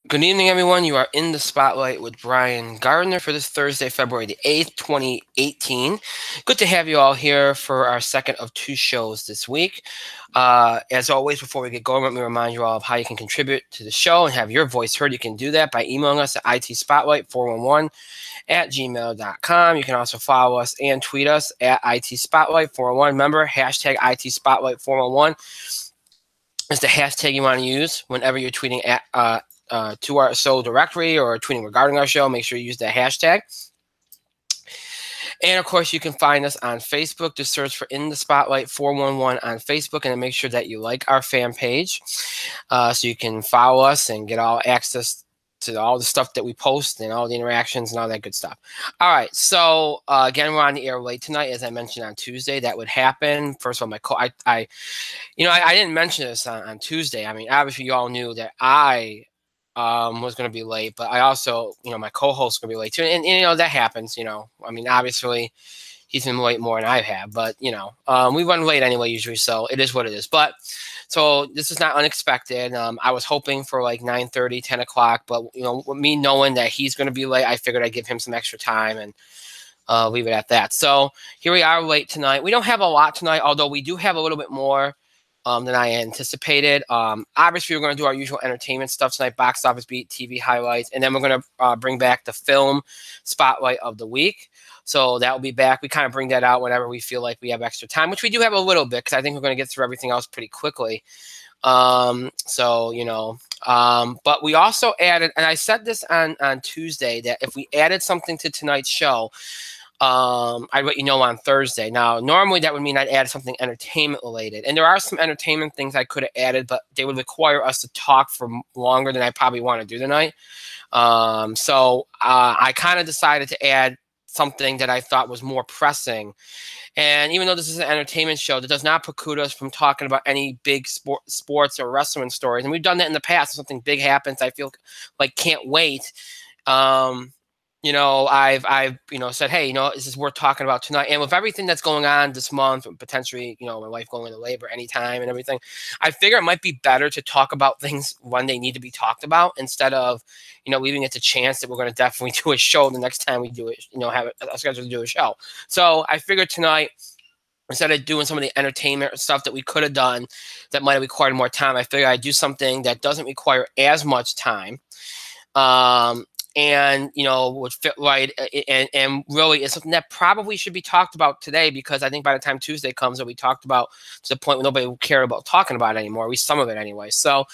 Good evening, everyone. You are in the spotlight with Brian Gardner for this Thursday, February the 8th, 2018. Good to have you all here for our second of two shows this week. As always, before we get going, let me remind you all of how you can contribute to the show and have your voice heard. You can do that by emailing us at itspotlight411 at gmail.com. You can also follow us and tweet us at itspotlight411. Remember, hashtag itspotlight411 is the hashtag you want to use whenever you're tweeting to our show directory or tweeting regarding our show. Make sure you use that hashtag. And of course, you can find us on Facebook. Just search for In the Spotlight 411 on Facebook, and then make sure that you like our fan page, so you can follow us and get all access to all the stuff that we post and all the interactions and all that good stuff. All right, so again, we're on the air late tonight, as I mentioned on Tuesday. That would happen. First of all, I didn't mention this on Tuesday. I mean, obviously, you all knew that I was going to be late, but I also, my co-host going to be late too. And, that happens, I mean, obviously he's been late more than I have, but, we run late anyway, usually. So it is what it is. But so this is not unexpected. I was hoping for like 9:30, 10 o'clock, but, with me knowing that he's going to be late, I figured I'd give him some extra time and leave it at that. So here we are late tonight. We don't have a lot tonight, although we do have a little bit more than I anticipated. Obviously, we're going to do our usual entertainment stuff tonight, box office beat, TV highlights, and then we're going to bring back the film spotlight of the week. So that will be back. We kind of bring that out whenever we feel like we have extra time, which we do have a little bit, because I think we're going to get through everything else pretty quickly. But we also added, and I said this on Tuesday, that if we added something to tonight's show, I'd let you know on Thursday. Now, normally that would mean I'd add something entertainment related. And there are some entertainment things I could have added, but they would require us to talk for longer than I probably want to do tonight. I kind of decided to add something that I thought was more pressing. And even though this is an entertainment show, that does not preclude us from talking about any big sports or wrestling stories. And we've done that in the past. If something big happens, I feel like can't wait. I've said, hey, this is worth talking about tonight. And with everything that's going on this month, potentially, my wife going into labor anytime and everything, I figure it might be better to talk about things when they need to be talked about, instead of, leaving it to chance that we're going to definitely do a show the next time we do it, have a schedule to do a show. So I figured tonight, instead of doing some of the entertainment stuff that we could have done that might have required more time, I figured I'd do something that doesn't require as much time. And would fit right, and really is something that probably should be talked about today, because I think by the time Tuesday comes, it'll be talked about to the point where nobody will care about talking about it anymore, at least some of it anyway. So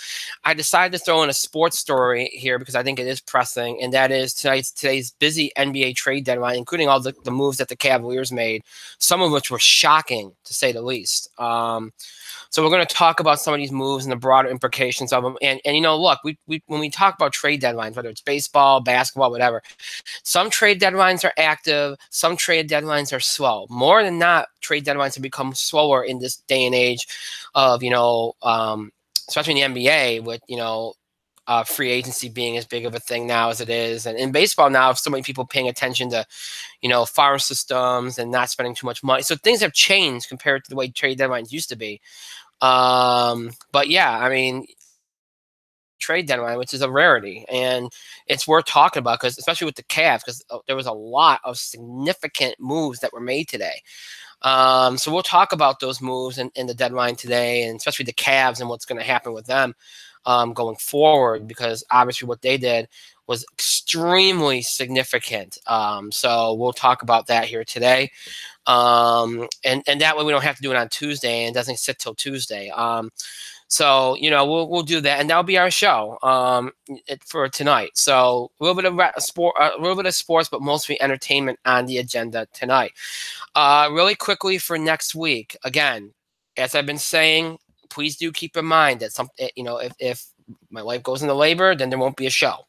I decided to throw in a sports story here because I think it is pressing, and that is today's busy NBA trade deadline, including all the moves that the Cavaliers made, some of which were shocking, to say the least. So we're going to talk about some of these moves and the broader implications of them. And look, we when we talk about trade deadlines, whether it's baseball, basketball, whatever, some trade deadlines are active, some trade deadlines are slow. More than not, trade deadlines have become slower in this day and age of, especially in the NBA with, free agency being as big of a thing now as it is. And in baseball now, so many people paying attention to, farm systems and not spending too much money. So things have changed compared to the way trade deadlines used to be. But yeah, I mean, trade deadline, which is a rarity, and it's worth talking about, because especially with the Cavs, because there was a lot of significant moves that were made today. So we'll talk about those moves in the deadline today, and especially the Cavs and what's going to happen with them going forward, because obviously what they did was extremely significant. So we'll talk about that here today. And that way we don't have to do it on Tuesday, and it doesn't sit till Tuesday. So we'll do that, and that'll be our show for tonight. So a little bit of sports, but mostly entertainment on the agenda tonight. Really quickly for next week, again, as I've been saying, please do keep in mind that if my wife goes into labor, then there won't be a show.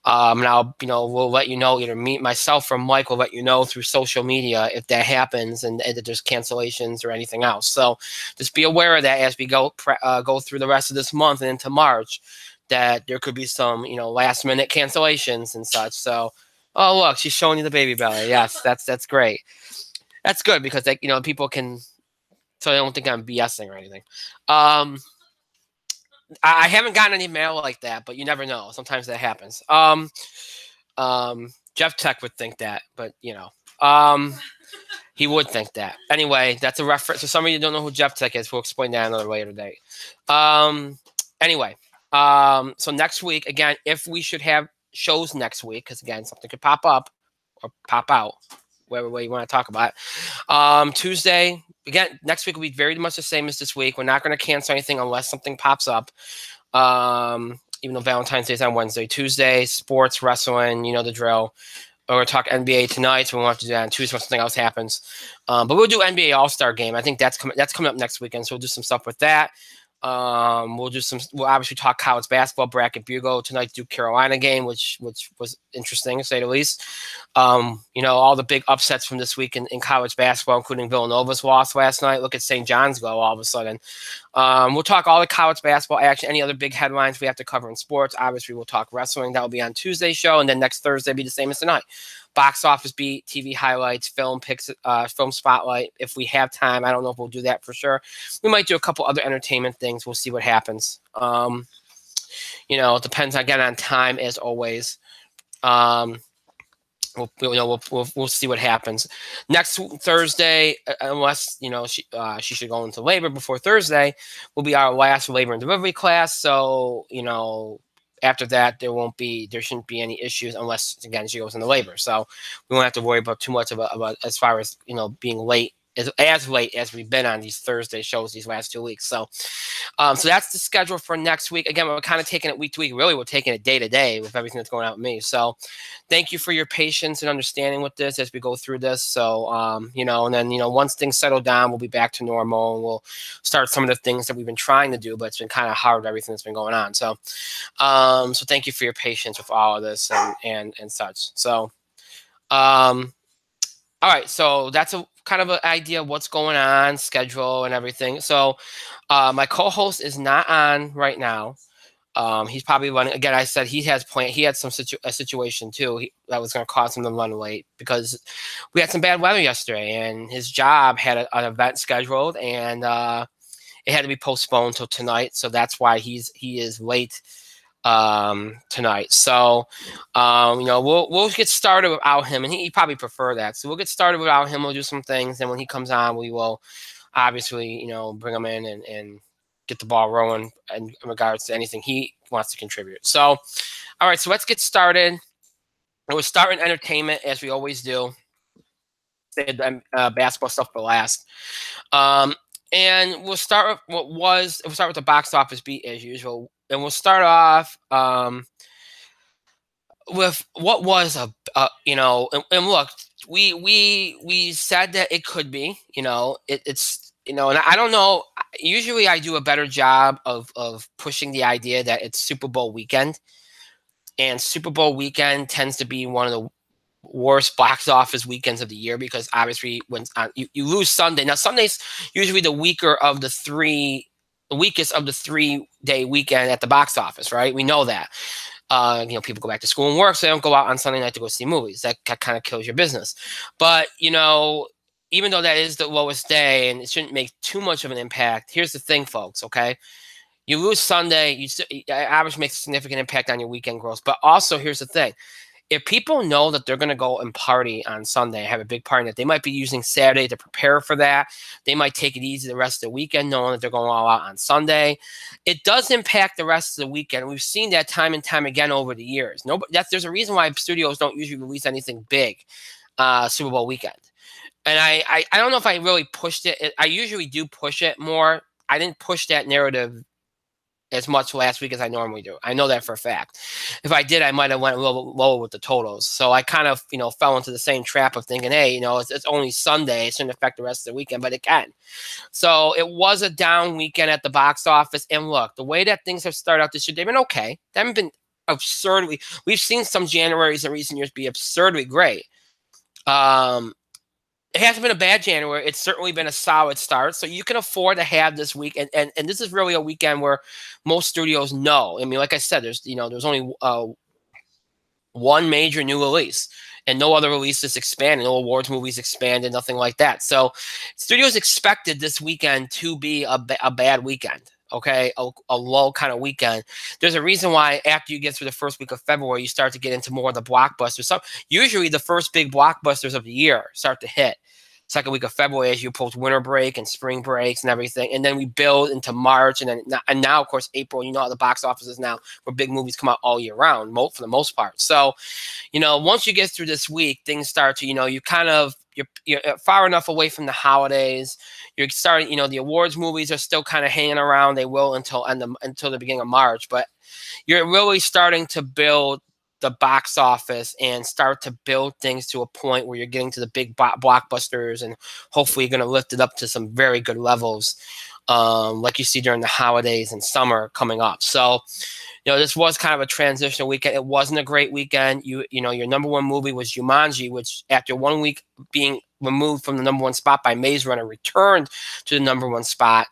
Now, we'll let you know, either myself or Mike will let you know through social media if that happens and that there's cancellations or anything else. So just be aware of that as we go through the rest of this month and into March, that there could be some, last minute cancellations and such. So, oh, look, she's showing you the baby belly. Yes, that's great. That's good, because people can, so they don't think I'm BSing or anything. I haven't gotten any mail like that, but you never know. Sometimes that happens. Jeff Tech would think that, but he would think that. Anyway, that's a reference. So some of you don't know who Jeff Tech is. We'll explain that another later date. Anyway, so next week, again, if we should have shows next week, because again, something could pop up or pop out, whatever way you want to talk about it. Tuesday, again, next week will be very much the same as this week. We're not going to cancel anything unless something pops up. Even though Valentine's Day is on Wednesday. Tuesday, sports, wrestling, you know the drill. We're going to talk NBA tonight, so we want to do that on Tuesday when something else happens. But we'll do NBA All-Star Game. I think that's coming up next weekend, so we'll do some stuff with that. We'll obviously talk college basketball, bracket bugle tonight, Duke Carolina game, which was interesting to say the least. All the big upsets from this week in college basketball, including Villanova's loss last night. Look at St. John's go all of a sudden. We'll talk all the college basketball action, any other big headlines we have to cover in sports. Obviously, we'll talk wrestling. That will be on Tuesday's show, and then next Thursday will be the same as tonight. Box office beat, TV highlights, film picks, film spotlight. If we have time, I don't know if we'll do that for sure. We might do a couple other entertainment things. We'll see what happens. It depends again on time as always. We'll see what happens next Thursday, unless she should go into labor before Thursday. Will be our last labor and delivery class. So after that, there shouldn't be any issues unless again she goes into labor. So we won't have to worry about too much about as far as being late. As late as we've been on these Thursday shows these last 2 weeks. So that's the schedule for next week. Again, we're kind of taking it week to week. Really, we're taking it day to day with everything that's going on with me. So thank you for your patience and understanding with this as we go through this. So, and then, once things settle down, we'll be back to normal and we'll start some of the things that we've been trying to do, but it's been kind of hard with everything that's been going on. So, so thank you for your patience with all of this and such. So, all right. So that's a kind of an idea of what's going on, schedule and everything. So my co-host is not on right now. He's probably running. Again, I said he had some situation too that was going to cause him to run late because we had some bad weather yesterday, and his job had an event scheduled, and it had to be postponed till tonight. So that's why he is late tonight. So we'll get started without him, and he probably prefer that. So we'll get started without him. We'll do some things, and when he comes on, we will obviously bring him in and get the ball rolling in regards to anything he wants to contribute. So all right, so let's get started. And we'll start with entertainment as we always do. Save the basketball stuff for last. And we'll start with the box office beat as usual. And we'll start off with what was and look, we said that it could be, it's and I don't know. Usually, I do a better job of pushing the idea that it's Super Bowl weekend, and Super Bowl weekend tends to be one of the worst box office weekends of the year because obviously when you lose Sunday. Now Sunday's usually the weakest of the 3-day weekend at the box office, right? We know that. People go back to school and work, so they don't go out on Sunday night to go see movies. That kind of kills your business. But even though that is the lowest day and it shouldn't make too much of an impact, here's the thing, folks. Okay, you lose Sunday, obviously makes a significant impact on your weekend growth. But also, here's the thing: if people know that they're going to go and party on Sunday, have a big party, that they might be using Saturday to prepare for that. They might take it easy the rest of the weekend, knowing that they're going all out on Sunday. It does impact the rest of the weekend. We've seen that time and time again over the years. There's a reason why studios don't usually release anything big Super Bowl weekend. And I don't know if I really pushed it. I usually do push it more. I didn't push that narrative as much last week as I normally do. I know that for a fact. If I did, I might have went a little bit lower with the totals. So I kind of, fell into the same trap of thinking, hey, it's only Sunday. It shouldn't affect the rest of the weekend, but it can. So it was a down weekend at the box office. And look, the way that things have started out this year, they've been okay. They haven't been absurdly. We've seen some Januaries in recent years be absurdly great. It hasn't been a bad January. It's certainly been a solid start. So you can afford to have this week. And this is really a weekend where most studios know. I mean, like I said, there's only one major new release and no other releases expanded, no awards movies expanded, nothing like that. So studios expected this weekend to be a bad weekend. Okay, a low kind of weekend. There's a reason why after you get through the first week of February, you start to get into more of the blockbusters. So usually the first big blockbusters of the year start to hit second week of February as you approach winter break and spring breaks and everything. And then we build into March. And now, of course, April, you know how the box office is now where big movies come out all year round for the most part. So, once you get through this week, things start to, you kind of, you're far enough away from the holidays. You're starting, the awards movies are still kind of hanging around. They will until the beginning of March, but you're really starting to build the box office and start to build things to a point where you're getting to the big blockbusters, and hopefully you're going to lift it up to some very good levels, like you see during the holidays and summer coming up. So, this was kind of a transitional weekend. It wasn't a great weekend. Your number one movie was Jumanji, which after 1 week being removed from the number one spot by Maze Runner, returned to the number one spot.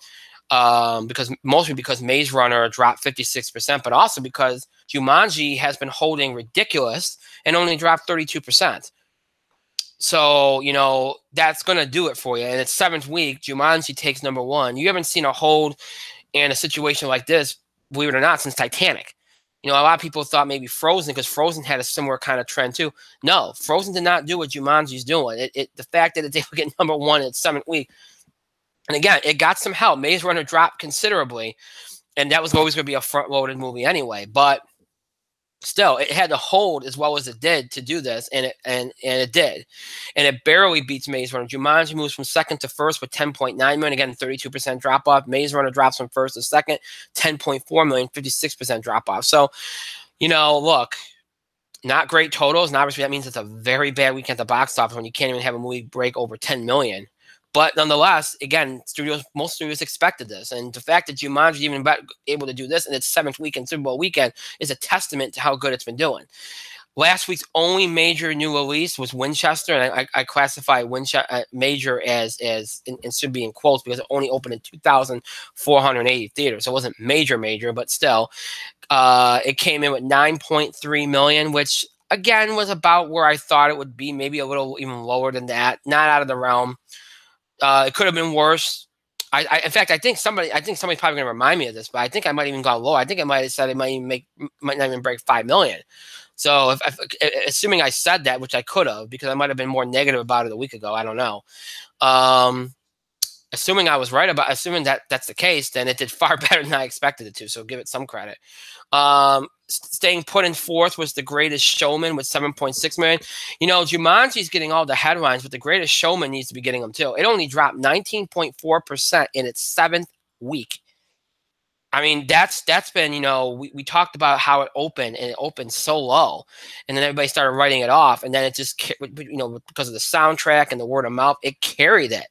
Mostly because Maze Runner dropped 56%, but also because Jumanji has been holding ridiculous and only dropped 32%. So, that's going to do it for you. And it's seventh week, Jumanji takes number one. You haven't seen a hold in a situation like this, believe it or not, since Titanic. A lot of people thought maybe Frozen, because Frozen had a similar kind of trend too. No, Frozen did not do what Jumanji's doing. The fact that they were getting number one in its seventh week, and again, it got some help. Maze Runner dropped considerably, and that was always going to be a front-loaded movie anyway. But still, it had to hold as well as it did to do this, and it did. And it barely beats Maze Runner. Jumanji moves from second to first with 10.9 million. Again, 32% drop-off. Maze Runner drops from first to second, 10.4 million, 56% drop-off. So, look, not great totals. And obviously, that means it's a very bad weekend at the box office when you can't even have a movie break over 10 million. But nonetheless, again, most studios expected this. And the fact that Jumanji is even able to do this in its seventh week and Super Bowl weekend is a testament to how good it's been doing. Last week's only major new release was Winchester, and I classify Winchester major as and should be in quotes because it only opened in 2,480 theaters. So it wasn't major, but still, it came in with 9.3 million, which again was about where I thought it would be, maybe a little even lower than that. Not out of the realm. It could have been worse. In fact, I think somebody's probably going to remind me of this, but I think I might even go low. I think I might have said it might not even break 5 million. So assuming I said that, which I could have, because I might have been more negative about it a week ago. I don't know. Assuming I was right assuming that that's the case, then it did far better than I expected it to. So give it some credit. Staying put in fourth was The Greatest Showman with 7.6 million. Jumanji's getting all the headlines, but The Greatest Showman needs to be getting them too. It only dropped 19.4% in its seventh week. I mean, that's been, we talked about how it opened, and it opened so low, and then everybody started writing it off, and then it just, because of the soundtrack and the word of mouth, it carried it.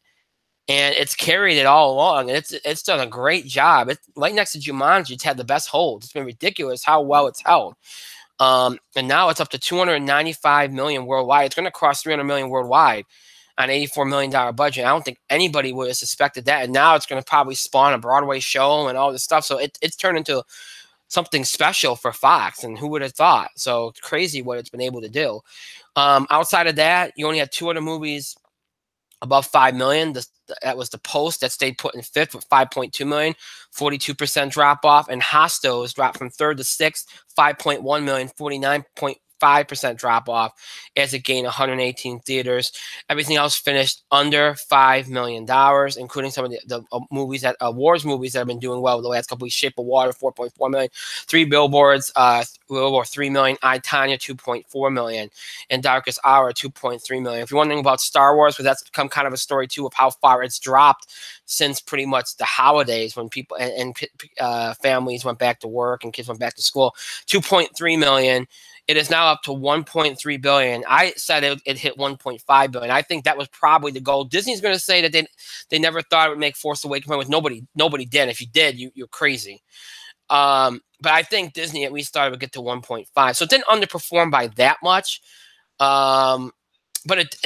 And it's carried it all along, and it's done a great job. It's right next to Jumanji. It's had the best hold. It's been ridiculous how well it's held. And now it's up to 295 million worldwide. It's going to cross 300 million worldwide on $84 million budget. I don't think anybody would have suspected that. And now it's going to probably spawn a Broadway show and all this stuff. So it's turned into something special for Fox, and who would have thought? So it's crazy what it's been able to do. Outside of that, you only had two other movies above 5 million. That was The Post that stayed put in fifth with 5.2 million, 42% drop off, and Hostos dropped from third to sixth, 5.1 million, 49.5% drop off as it gained 118 theaters. Everything else finished under $5 million, including some of the movies awards movies that have been doing well the last couple of weeks. Shape of Water, 4.4 million, Three Billboards, a little over 3 million, I, Tonya, 2.4 million, and Darkest Hour, 2.3 million. If you're wondering about Star Wars, but that's become kind of a story too of how far it's dropped since pretty much the holidays when people and families went back to work and kids went back to school. 2.3 million. It is now up to 1.3 billion. I said it hit 1.5 billion. I think that was probably the goal. Disney's going to say that they never thought it would make Force Awakens. With nobody did. If you did, you're crazy. But I think Disney at least thought it would get to 1.5. So it didn't underperform by that much. But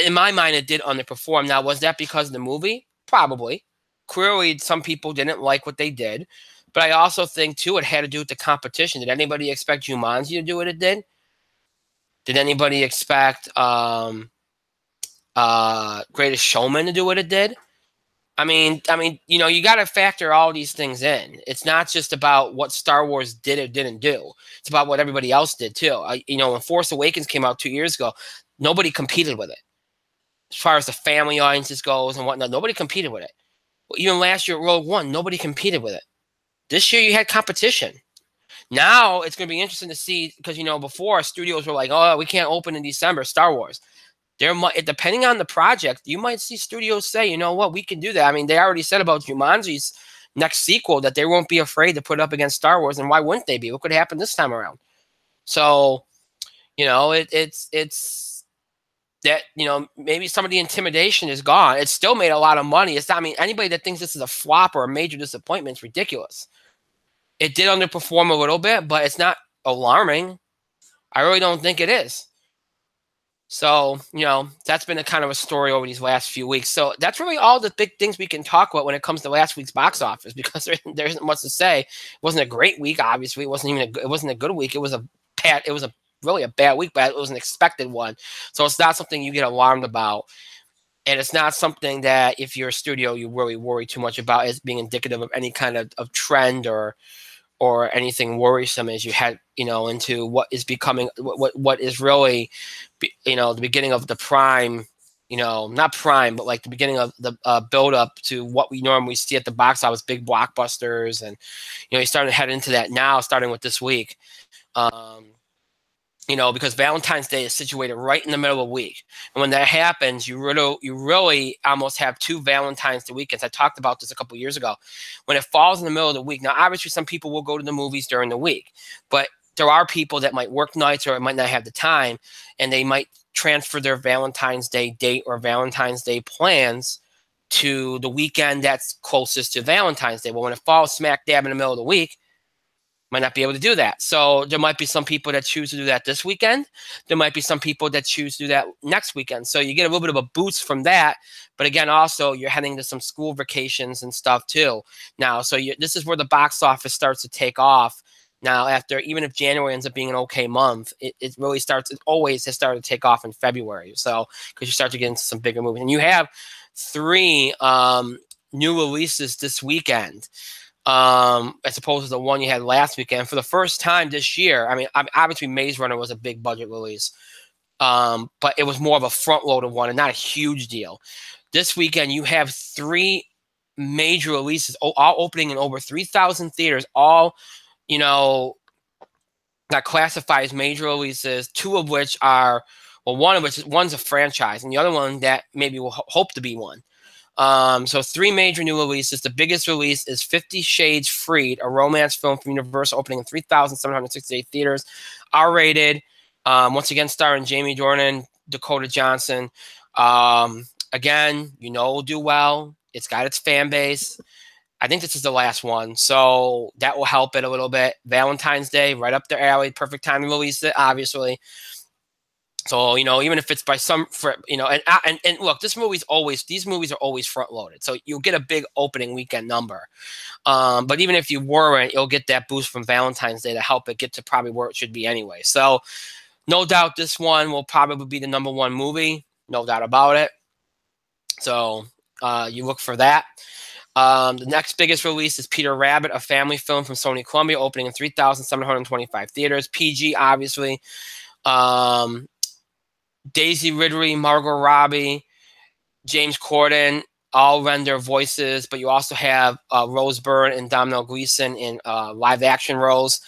in my mind, it did underperform. Now, was that because of the movie? Probably. Clearly, some people didn't like what they did. But I also think, too, it had to do with the competition. Did anybody expect Jumanji to do what it did? Did anybody expect Greatest Showman to do what it did? You know, you got to factor all these things in. It's not just about what Star Wars did or didn't do. It's about what everybody else did too. You know, when Force Awakens came out 2 years ago, nobody competed with it. As far as the family audiences goes and whatnot, nobody competed with it. Well, even last year, Rogue One, nobody competed with it. This year, you had competition. Now it's going to be interesting to see because, you know, before studios were like, oh, we can't open in December, Star Wars. There might, depending on the project, you might see studios say, you know what, we can do that. I mean, they already said about Jumanji's next sequel that they won't be afraid to put up against Star Wars, and why wouldn't they be? What could happen this time around? So, you know, it's that, you know, maybe some of the intimidation is gone. It still made a lot of money. It's not, I mean, anybody that thinks this is a flop or a major disappointment is ridiculous. It did underperform a little bit, but it's not alarming. I really don't think it is. So, you know, that's been a kind of a story over these last few weeks. So that's really all the big things we can talk about when it comes to last week's box office, because there isn't much to say. It wasn't a great week, obviously. It wasn't a good week. It was really a bad week, but it was an expected one. So it's not something you get alarmed about. And it's not something that if you're a studio, you really worry too much about as being indicative of any kind of trend or anything worrisome as you head, you know, into what is becoming what is really, you know, the beginning of the prime, you know, not prime, but like the beginning of the build up to what we normally see at the box office, big blockbusters, and you know, you're starting to head into that now, starting with this week. You know, because Valentine's Day is situated right in the middle of the week. And when that happens, you really almost have two Valentine's Day weekends. I talked about this a couple years ago. When it falls in the middle of the week, now obviously some people will go to the movies during the week, but there are people that might work nights or might not have the time, and they might transfer their Valentine's Day date or Valentine's Day plans to the weekend that's closest to Valentine's Day. Well, when it falls smack dab in the middle of the week, might not be able to do that. So there might be some people that choose to do that this weekend. There might be some people that choose to do that next weekend. So you get a little bit of a boost from that. But again, also you're heading to some school vacations and stuff too now. So this is where the box office starts to take off. Now, after, even if January ends up being an okay month, it really starts, it always has started to take off in February. So, because you start to get into some bigger movies. And you have 3 new releases this weekend. As opposed to the one you had last weekend. For the first time this year, I mean, obviously Maze Runner was a big budget release, but it was more of a front-loaded one and not a huge deal. This weekend, you have 3 major releases, all opening in over 3,000 theaters, all, you know, that classify as major releases, 2 of which are, well, one's a franchise, and the other one that maybe will hope to be one. So 3 major new releases. The biggest release is 50 Shades Freed, a romance film from Universal, opening in 3,768 theaters, R-rated. Once again, starring Jamie Dornan, Dakota Johnson. Again, you know, it'll do well. It's got its fan base. I think this is the last one, so that will help it a little bit. Valentine's Day, right up their alley. Perfect time to release it, obviously. So, you know, even if it's by you know, and look, these movies are always front loaded. So you'll get a big opening weekend number. But even if you weren't, you'll get that boost from Valentine's Day to help it get to probably where it should be anyway. So no doubt this one will probably be the #1 movie. No doubt about it. So you look for that. The next biggest release is Peter Rabbit, a family film from Sony Columbia, opening in 3,725 theaters. PG, obviously. Daisy Ridley, Margot Robbie, James Corden all render voices, but you also have Rose Byrne and Domhnall Gleeson in live action roles.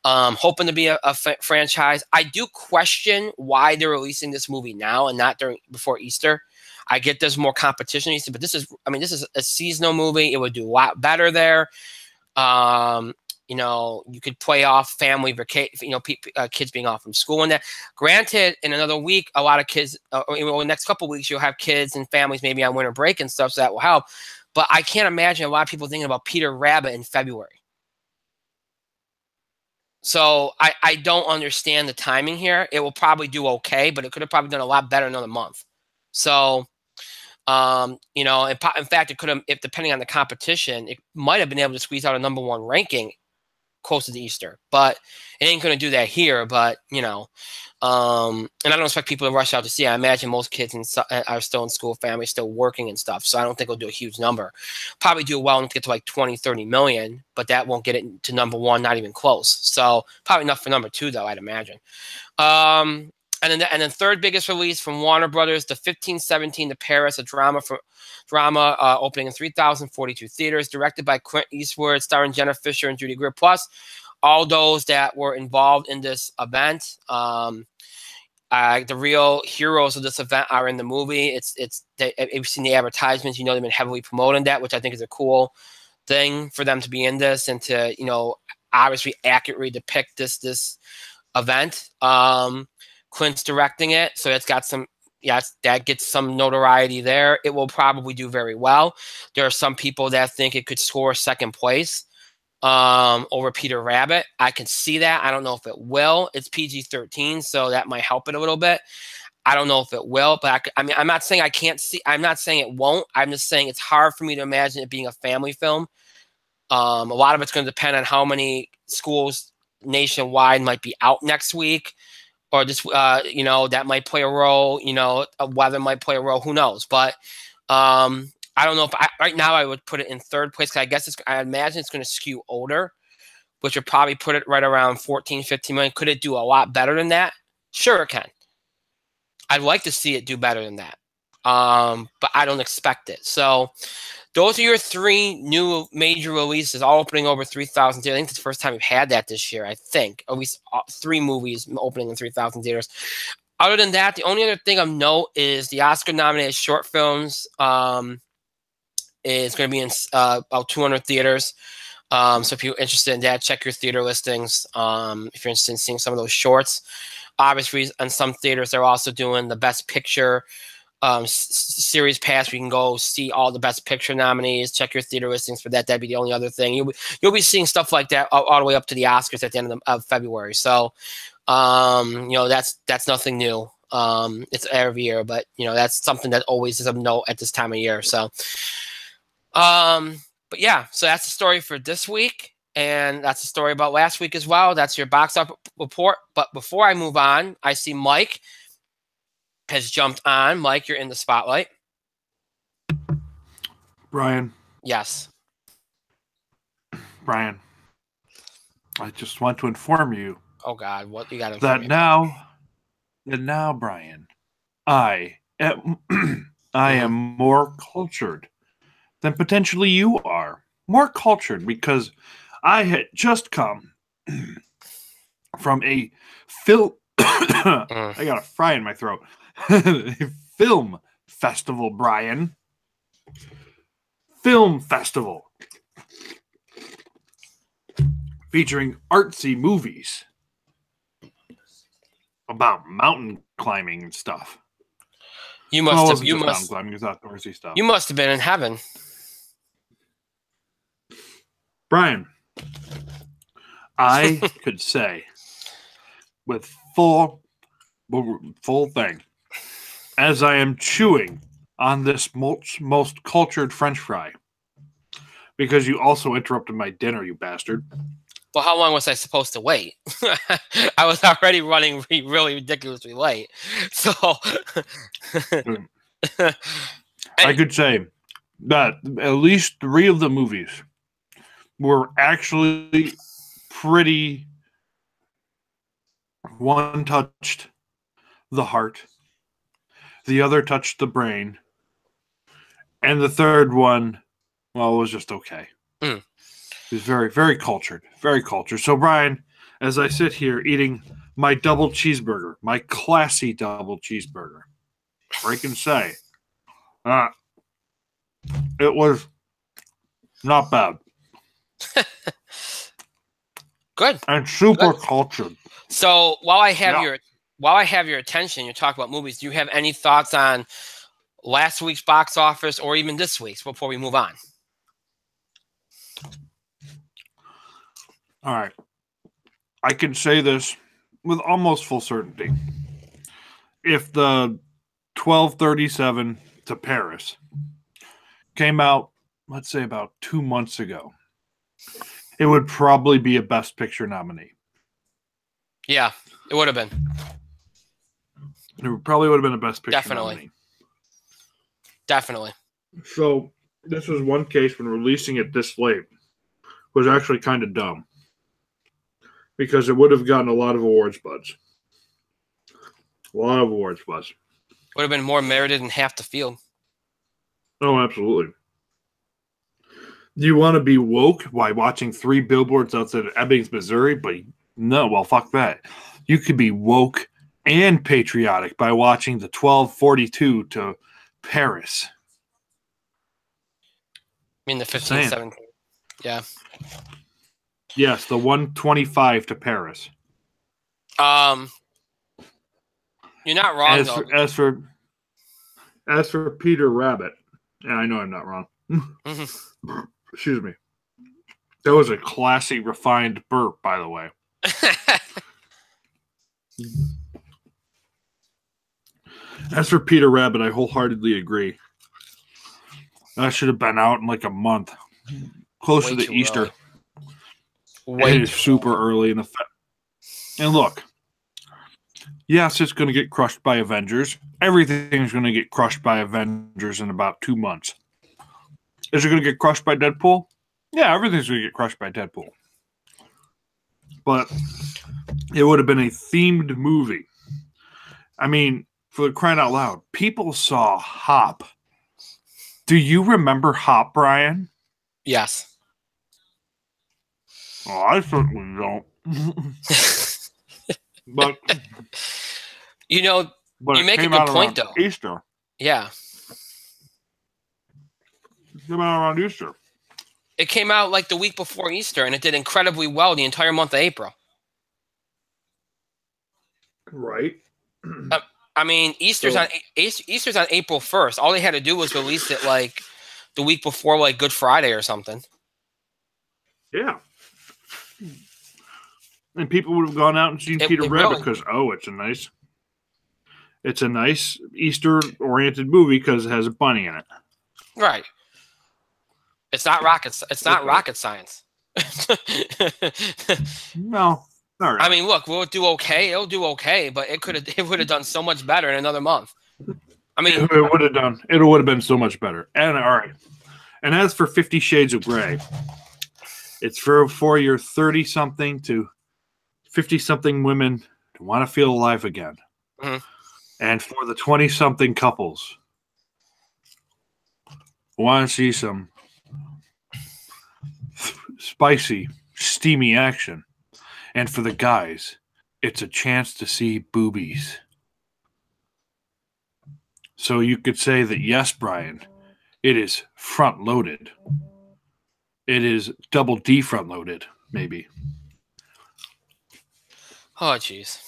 Hoping to be a franchise. I do question why they're releasing this movie now and not before Easter. I get there's more competition Easter, but this is a seasonal movie. It would do a lot better there. You know, you could play off family vacation, you know, kids being off from school and that. Granted, in another week, a lot of kids, in the next couple of weeks, you'll have kids and families maybe on winter break and stuff, so that will help. But I can't imagine a lot of people thinking about Peter Rabbit in February. So I don't understand the timing here. It will probably do okay, but it could have probably done a lot better another month. So, you know, in fact, it could have, if depending on the competition, it might have been able to squeeze out a #1 ranking closer to Easter. But it ain't going to do that here. But, you know, and I don't expect people to rush out to see it. I imagine most kids are still in school, families still working and stuff. So I don't think it'll do a huge number. Probably do well enough to get to like 20, 30 million, but that won't get it to number one, not even close. So probably enough for number two, though, I'd imagine. And then third biggest release from Warner Brothers, the 1517 to Paris, a drama opening in 3,042 theaters, directed by Clint Eastwood, starring Jenna Fisher and Judy Greer. Plus, all those that were involved in this event, the real heroes of this event are in the movie. If you've seen the advertisements, you know they've been heavily promoting that, which I think is a cool thing for them to be in this and to, you know, obviously accurately depict this event. Clint's directing it, so it's got some, that gets some notoriety there. It will probably do very well. There are some people that think it could score second place over Peter Rabbit. I can see that. I don't know if it will. It's PG-13, so that might help it a little bit. I don't know if it will, but I mean, I'm not saying I can't see. I'm not saying it won't. I'm just saying it's hard for me to imagine it being a family film. A lot of it's going to depend on how many schools nationwide might be out next week. Or just, you know, that might play a role, you know, weather might play a role, who knows. But I don't know if right now I would put it in third place because I guess I imagine it's going to skew older, which would probably put it right around 14, 15 million. Could it do a lot better than that? Sure, it can. I'd like to see it do better than that. But I don't expect it. So those are your three new major releases, all opening over 3,000 theaters. I think it's the first time we've had that this year, I think. At least three movies opening in 3,000 theaters. Other than that, the only other thing of note is the Oscar-nominated short films is going to be in about 200 theaters. So if you're interested in that, check your theater listings. If you're interested in seeing some of those shorts. Obviously, in some theaters, they're also doing the Best Picture series pass. We can go see all the Best Picture nominees. Check your theater listings for that. That'd be the only other thing. You'll be seeing stuff like that all the way up to the Oscars at the end of February. So, you know, that's nothing new. It's every year, but you know that's something that always is of note at this time of year. So, but yeah, so that's the story for this week. And that's the story about last week as well. That's your box office report. But before I move on, I see Mike has jumped on. Mike, you're in the spotlight. Brian. Yes. Brian, I just want to inform you. Oh God, what you got to that now, Brian, I am more cultured than potentially you are. More cultured because I had just come from a film. I got a fry in my throat. Film festival, Brian. Film festival. Featuring artsy movies about mountain climbing and stuff. You must have mountain climbing, it's outdoorsy stuff. You must have been in heaven. Brian, I could say with full thing, as I am chewing on this most cultured French fry, because you also interrupted my dinner, you bastard. Well, how long was I supposed to wait? I was already running really ridiculously late. So I could say that at least 3 of the movies were actually pretty. One touched the heart, the other touched the brain, and the third one, well, it was just okay. It was very, very cultured, very cultured. So, Brian, as I sit here eating my double cheeseburger, my classy double cheeseburger, I can say it was not bad. Good. And super cultured. So while I have your attention, you talk about movies. Do you have any thoughts on last week's box office or even this week's before we move on? All right. I can say this with almost full certainty. If the 1237 to Paris came out, let's say about 2 months ago, it would probably be a Best Picture nominee. Yeah, it would have been. It probably would have been a Best Picture Definitely. nominee. Definitely. So this was one case when releasing it this late was actually kind of dumb because it would have gotten a lot of awards buzz. A lot of awards buzz. Would have been more merited than half the field. Oh, absolutely. Do you want to be woke by watching 3 billboards outside of Ebbings, Missouri? But no, well, fuck that. You could be woke and patriotic by watching the 1242 to Paris. I mean, the 15, 17. Yeah. Yes, the 125 to Paris. You're not wrong, though. As for Peter Rabbit, and I know I'm not wrong. Excuse me. That was a classy, refined burp, by the way. As for Peter Rabbit, I wholeheartedly agree. That should have been out in like a month. Closer to Easter. It is super early in the and look, yes, it's going to get crushed by Avengers. Everything's going to get crushed by Avengers in about 2 months. Is it going to get crushed by Deadpool? Yeah, everything's going to get crushed by Deadpool. But it would have been a themed movie. I mean, for crying out loud, people saw Hop. Do you remember Hop, Brian? Yes. Oh, I certainly don't. But you know, you make a good point, though. Easter. Yeah. It came out around Easter. It came out like the week before Easter, and it did incredibly well the entire month of April. Right. I mean, Easter's on April 1st. All they had to do was release it like the week before, like Good Friday or something. Yeah. And people would have gone out and seen Peter Rabbit because it's a nice Easter-oriented movie because it has a bunny in it. Right. It's not rocket science. No. All right. I mean, look, will it do okay? It'll do okay, but it would have done so much better in another month. I mean, it would have been so much better. And all right. And as for 50 Shades of Grey, it's for your 30-something to 50-something women to want to feel alive again. Mm-hmm. And for the 20-something couples who want to see some spicy, steamy action. And for the guys, it's a chance to see boobies. So you could say that, yes, Brian, it is front-loaded. It is double D front-loaded, maybe. Oh, jeez.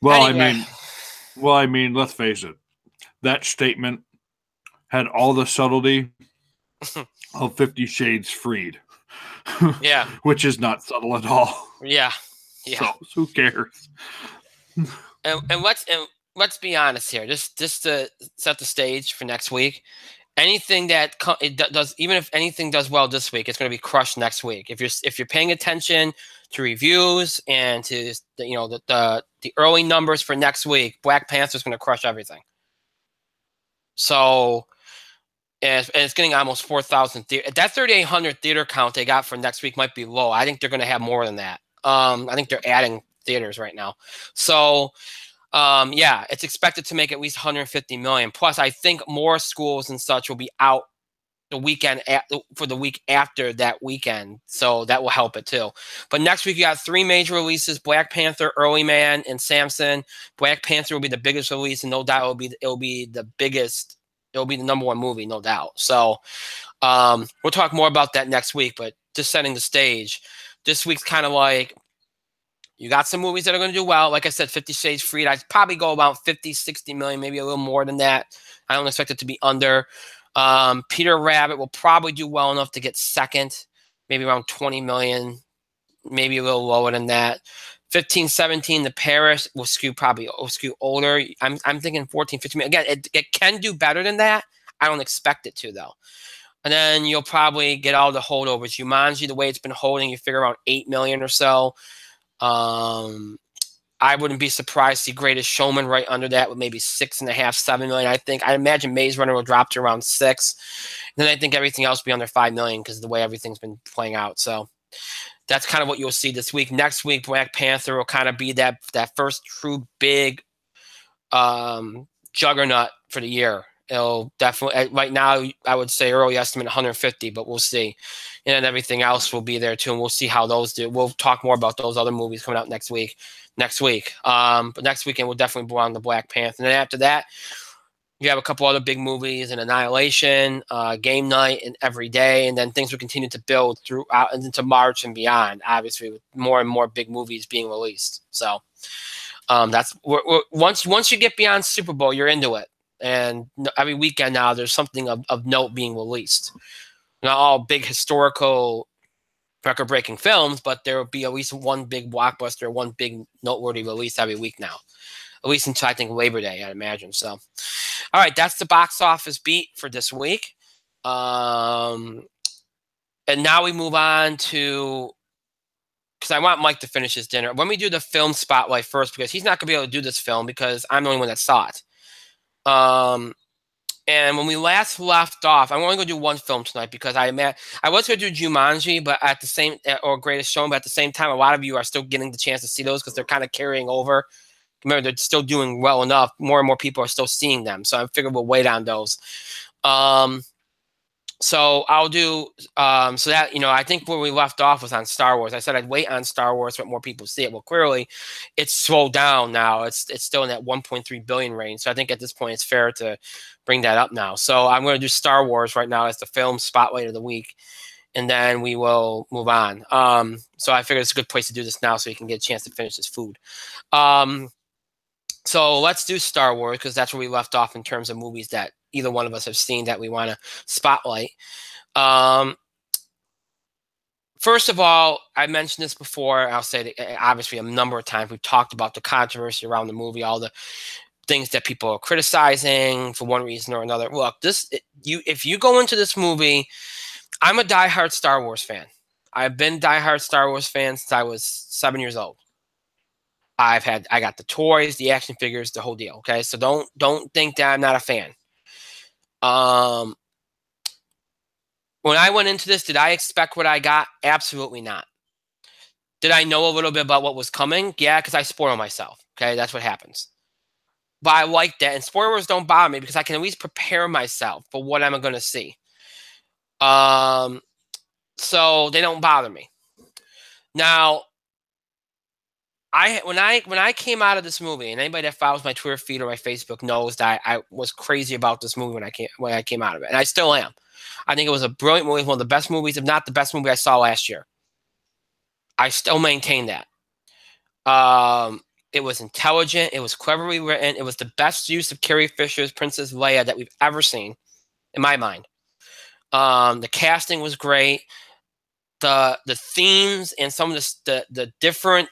Well, anyway. I mean, let's face it. That statement had all the subtlety of 50 Shades Freed. Yeah. Which is not subtle at all. Yeah. So who cares? And let's be honest here. Just to set the stage for next week. Anything that it does, even if anything does well this week, it's going to be crushed next week. If you're paying attention to reviews and to the early numbers for next week, Black Panther's going to crush everything. So, and it's getting almost 4,000. That 3,800 theater count they got for next week might be low. I think they're going to have more than that. I think they're adding theaters right now. So. Yeah, it's expected to make at least 150 million. Plus, I think more schools and such will be out the weekend for the week after that weekend, so that will help it too. But next week you got 3 major releases: Black Panther, Early Man, and Samson. Black Panther will be the biggest release, and no doubt it'll be the biggest. It'll be the #1 movie, no doubt. So we'll talk more about that next week. But just setting the stage, this week's kind of like. You got some movies that are going to do well. Like I said, 50 Shades Freed. I'd probably go about 50, 60 million, maybe a little more than that. I don't expect it to be under. Peter Rabbit will probably do well enough to get second, maybe around 20 million, maybe a little lower than that. 15, 17, The Paris will skew older. I'm thinking 14, 15 million. Again, it can do better than that. I don't expect it to, though. And then you'll probably get all the holdovers. Jumanji, the way it's been holding, you figure around 8 million or so. I wouldn't be surprised to see Greatest Showman right under that with maybe 6.5, 7 million. I imagine Maze Runner will drop to around 6. And then I think everything else will be under 5 million because of the way everything's been playing out. So that's kind of what you'll see this week. Next week, Black Panther will kind of be that first true big juggernaut for the year. It'll definitely, right now, I would say early estimate 150, but we'll see. And then everything else will be there too, and we'll see how those do. We'll talk more about those other movies coming out next week. But next weekend we'll definitely belong to Black Panther. And then after that, you have a couple other big movies and Annihilation, Game Night, and Every Day, and then things will continue to build throughout into March and beyond, obviously, with more and more big movies being released. So that's once you get beyond Super Bowl, you're into it. And every weekend now, there's something of note being released. Not all big historical record-breaking films, but there will be at least one big blockbuster, one big noteworthy release every week now. At least until, I think, Labor Day, I'd imagine. So, all right, that's the box office beat for this week. And now we move on to, because I want Mike to finish his dinner. When we do the film spotlight first, because he's not going to be able to do this film because I'm the only one that saw it. And when we last left off, I'm only going to do one film tonight because I was going to do Jumanji, but at the same, or Greatest Showman, but at the same time, a lot of you are still getting the chance to see those because they're kind of carrying over. Remember, they're still doing well enough. More and more people are still seeing them, so I figured we'll wait on those. So I'll do so that, I think where we left off was on Star Wars. I said I'd wait on Star Wars so that more people see it. Well, clearly it's slowed down now. It's still in that 1.3 billion range. So I think at this point it's fair to bring that up now. So I'm going to do Star Wars right now as the film spotlight of the week, and then we will move on. So I figured it's a good place to do this now so you can get a chance to finish this food. So let's do Star Wars because that's where we left off in terms of movies that either one of us have seen that we want to spotlight. First of all, I mentioned this before. I'll say it obviously a number of times. We've talked about the controversy around the movie, all the things that people are criticizing for one reason or another. Look, if you go into this movie, I'm a diehard Star Wars fan. I've been a diehard Star Wars fan since I was 7 years old. I got the toys, the action figures, the whole deal. Okay, so don't think that I'm not a fan. When I went into this, did I expect what I got? Absolutely not. Did I know a little bit about what was coming? Yeah, because I spoil myself. Okay, that's what happens. But I like that, and spoilers don't bother me because I can at least prepare myself for what I'm going to see. So they don't bother me. Now, when I came out of this movie, and anybody that follows my Twitter feed or my Facebook knows that I was crazy about this movie when I came out of it, and I still am. I think it was a brilliant movie, one of the best movies, if not the best movie I saw last year. I still maintain that. It was intelligent. It was cleverly written. It was the best use of Carrie Fisher's Princess Leia that we've ever seen, in my mind. The casting was great. The themes and some of the different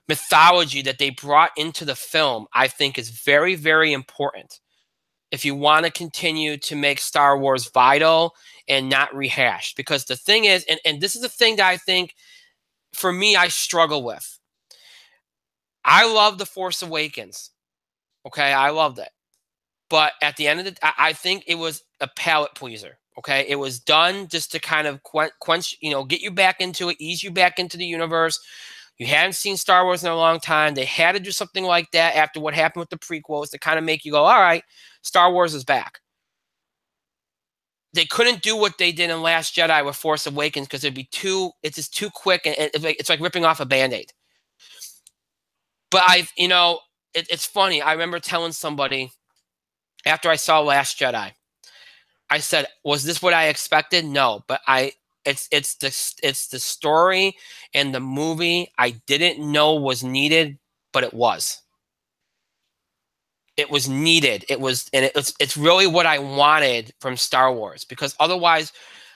mythology that they brought into the film, I think, is very, very important if you want to continue to make Star Wars vital and not rehashed. Because the thing is, and this is the thing that I think, for me, I struggle with. I love The Force Awakens. Okay, I loved it. But at the end of I think it was a palate pleaser. Okay, it was done just to kind of quench, get you back into it, ease you back into the universe. You hadn't seen Star Wars in a long time. They had to do something like that after what happened with the prequels to kind of make you go, all right, Star Wars is back. They couldn't do what they did in Last Jedi with Force Awakens because it's just too quick, and it's like ripping off a Band-Aid. But it's funny. I remember telling somebody after I saw Last Jedi, I said, was this what I expected? No, but it's the story and the movie I didn't know was needed, but it was. It was needed. It's really what I wanted from Star Wars, because otherwise,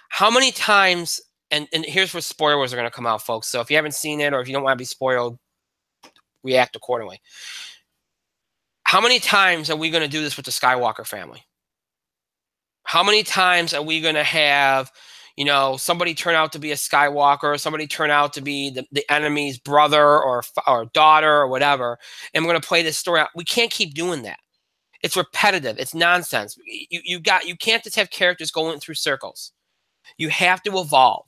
how many times, and here's where spoilers are going to come out, folks. So if you haven't seen it or if you don't want to be spoiled, react accordingly. How many times are we going to do this with the Skywalker family? How many times are we going to have, you know, somebody turn out to be a Skywalker, or somebody turn out to be the enemy's brother or daughter or whatever, and we're going to play this story out? We can't keep doing that. It's repetitive. It's nonsense. You can't just have characters going through circles. You have to evolve.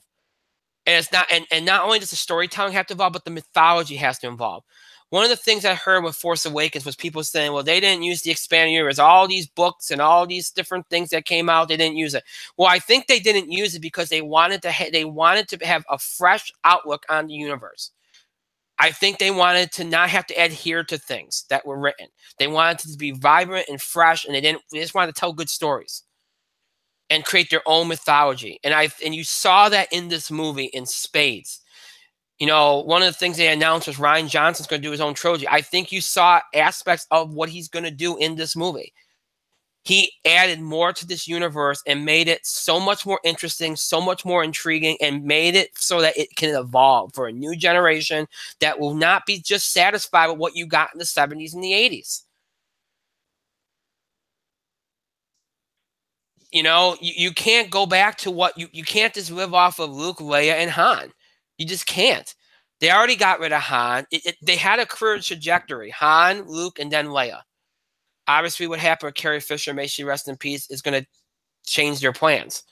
And it's not, and not only does the storytelling have to evolve, but the mythology has to evolve. One of the things I heard with Force Awakens was people saying, well, they didn't use the expanded universe. All these books and all these different things that came out, they didn't use it. Well, I think they didn't use it because they wanted to have a fresh outlook on the universe. I think they wanted to not have to adhere to things that were written. They wanted it to be vibrant and fresh, and they just wanted to tell good stories and create their own mythology. And you saw that in this movie in spades. You know, one of the things they announced was Rian Johnson's going to do his own trilogy. I think you saw aspects of what he's going to do in this movie. He added more to this universe and made it so much more interesting, so much more intriguing, and made it so that it can evolve for a new generation that will not be just satisfied with what you got in the 70s and the 80s. You know, you can't go back to what you can't just live off of Luke, Leia, and Han. You just can't. They already got rid of Han. They had a career trajectory. Han, Luke, and then Leia. Obviously, what happened with Carrie Fisher, may she rest in peace, is going to change their plans.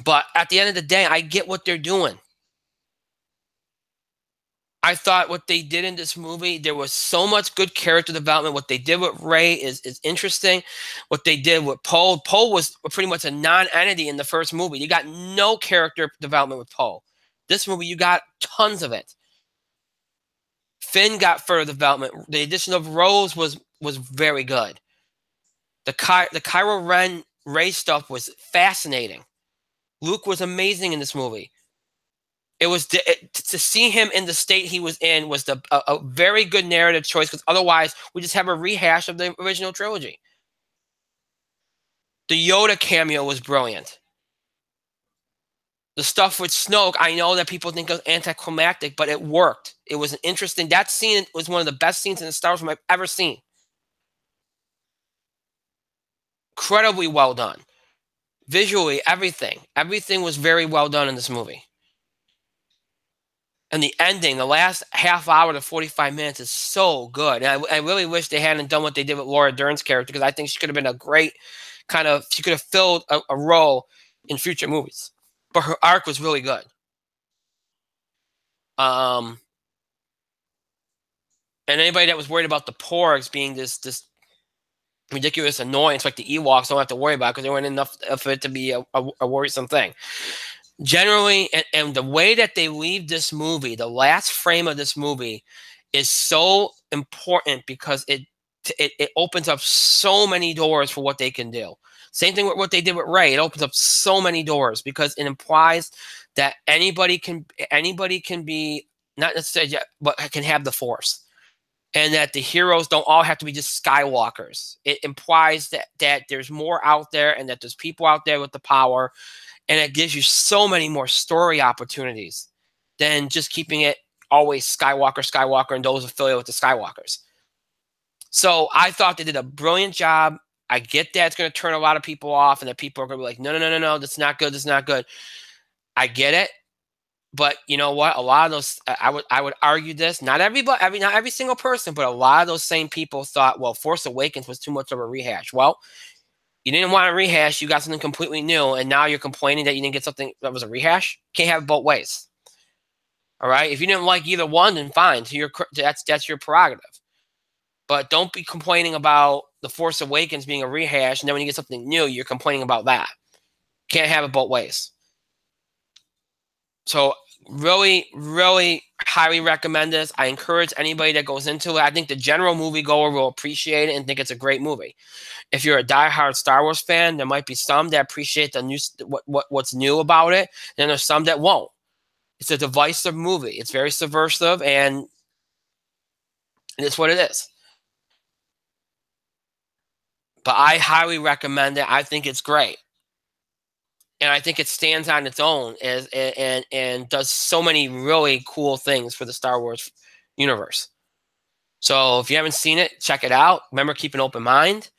But at the end of the day, I get what they're doing. I thought what they did in this movie, there was so much good character development. What they did with Rey is interesting. What they did with Poe was pretty much a non-entity in the first movie. You got no character development with Poe. This movie, you got tons of it. Finn got further development. The addition of Rose was very good. The Kylo Ren Rey stuff was fascinating. Luke was amazing in this movie. It was to see him in the state he was in was a very good narrative choice, because otherwise we just have a rehash of the original trilogy. The Yoda cameo was brilliant. The stuff with Snoke, I know that people think it was anticlimactic, but it worked. It was an interesting. That scene was one of the best scenes in the Star Wars film I've ever seen. Incredibly well done. Visually, everything was very well done in this movie. And the ending, the last half hour to 45 minutes is so good. And I really wish they hadn't done what they did with Laura Dern's character, because I think she could have been a great she could have filled a role in future movies. But her arc was really good. And anybody that was worried about the Porgs being this ridiculous annoyance like the Ewoks don't have to worry about, because they weren't enough for it to be a worrisome thing. Generally, and the way that they leave this movie, the last frame of this movie is so important, because it opens up so many doors for what they can do. Same thing with what they did with Rey. It opens up so many doors, because it implies that anybody can be, not necessarily, but can have the Force. And that the heroes don't all have to be just Skywalkers. It implies that there's more out there, and that there's people out there with the power. And it gives you so many more story opportunities than just keeping it always Skywalker, and those affiliated with the Skywalkers. So I thought they did a brilliant job. I get that it's going to turn a lot of people off, and that people are going to be like, no, that's not good. That's not good. I get it. But you know what? A lot of those, I would argue this. Not every single person, but a lot of those same people thought, well, Force Awakens was too much of a rehash. Well, you didn't want a rehash. You got something completely new, and now you're complaining that you didn't get something that was a rehash. Can't have it both ways. All right. If you didn't like either one, then fine. That's your prerogative. But don't be complaining about The Force Awakens being a rehash, and then when you get something new, you're complaining about that. Can't have it both ways. So really, really highly recommend this. I encourage anybody that goes into it. I think the general moviegoer will appreciate it and think it's a great movie. If you're a diehard Star Wars fan, there might be some that appreciate the new what's new about it, and there's some that won't. It's a divisive movie. It's very subversive, and it's what it is. But I highly recommend it. I think it's great. And I think it stands on its own and does so many really cool things for the Star Wars universe. So if you haven't seen it, check it out. Remember, keep an open mind.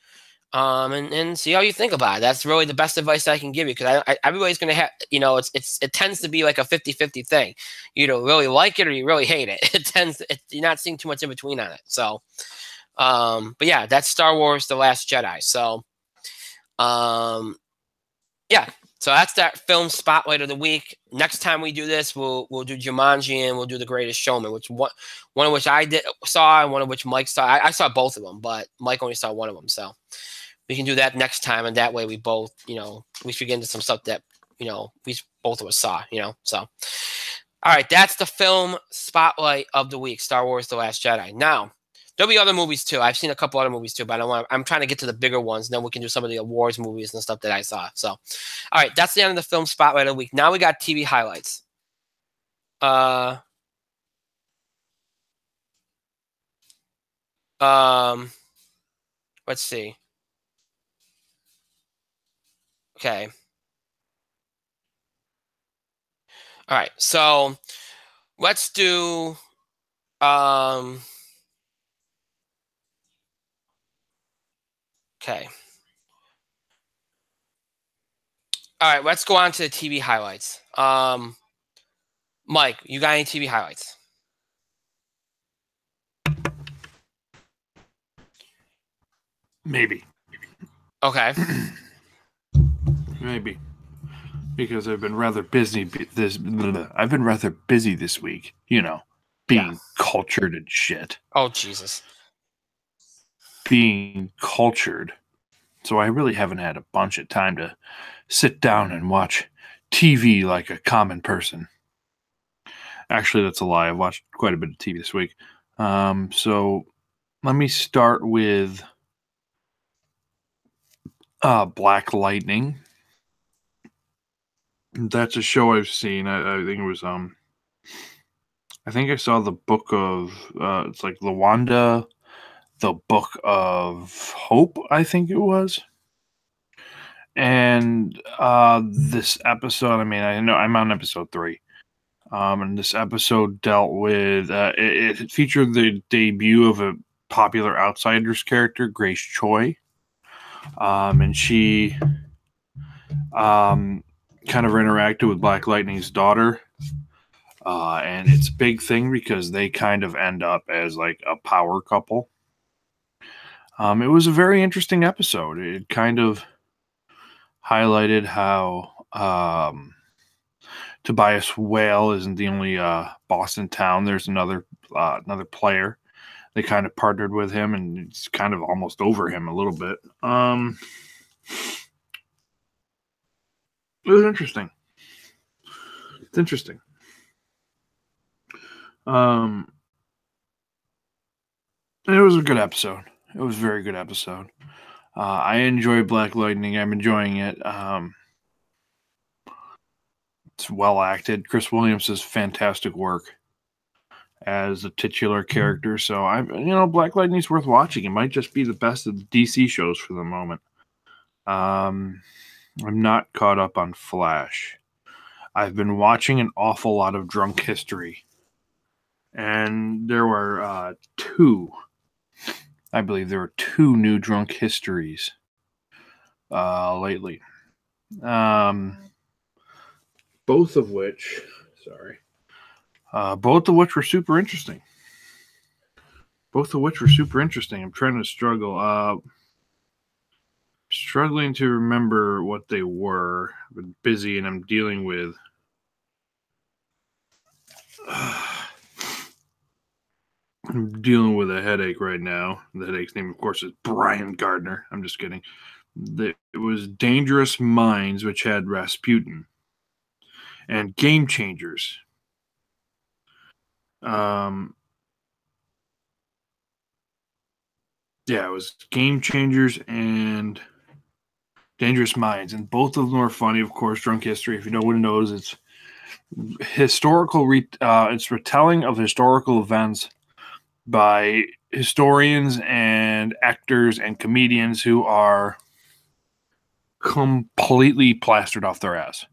and see how you think about it. That's really the best advice I can give you, because everybody's going to have, it tends to be like a 50-50 thing. You don't really like it or you really hate it. You're not seeing too much in between on it. So, but yeah, that's Star Wars: The Last Jedi. So, yeah. So that's that film spotlight of the week. Next time we do this, we'll do Jumanji and we'll do The Greatest Showman, one of which I saw and one of which Mike saw. I saw both of them, but Mike only saw one of them. So we can do that next time, and that way we both, we should get into some stuff that, we both of us saw, So, all right, that's the film spotlight of the week, Star Wars: The Last Jedi. Now, there'll be other movies too. I've seen a couple other movies too, but I'm trying to get to the bigger ones. And then we can do some of the awards movies and stuff that I saw. So, all right, that's the end of the film spotlight of the week. Now we got TV highlights. Let's see. Okay. All right, so let's do okay. All right, let's go on to the TV highlights. Mike, you got any TV highlights? Maybe. Okay. Maybe. Because I've been rather busy this week, being cultured and shit. Oh, Jesus. Being cultured. So I really haven't had a bunch of time to sit down and watch TV like a common person. Actually, that's a lie. I've watched quite a bit of TV this week. So let me start with Black Lightning. That's a show I've seen. I think it was I think I saw the book of it's like Lawanda, the Book of Hope, I think it was. And this episode, I mean, I know I'm on episode 3. And this episode dealt with it featured the debut of a popular Outsiders character, Grace Choi. And she kind of interacted with Black Lightning's daughter. And it's a big thing because they kind of end up as like a power couple. It was a very interesting episode. It kind of highlighted how Tobias Whale isn't the only boss in town. There's another player. They kind of partnered with him, and it's kind of almost over him a little bit. It was interesting. It's interesting. And it was a good episode. It was a very good episode. I enjoy Black Lightning. I'm enjoying it. It's well acted. Chris Williams does fantastic work as the titular character. So Black Lightning's worth watching. It might just be the best of the DC shows for the moment. I'm not caught up on Flash. I've been watching an awful lot of Drunk History. And there were 2. I believe there were 2 new Drunk Histories lately. Both of which were super interesting. I'm trying to struggling to remember what they were. I've been busy and I'm dealing with a headache right now. The headache's name, of course, is Brian Gardner. I'm just kidding. It was Dangerous Minds, which had Rasputin, and Game Changers. It was Game Changers and Dangerous Minds, and both of them are funny. Of course, Drunk History, if no one knows, it's historical. It's retelling of historical events by historians and actors and comedians who are completely plastered off their ass,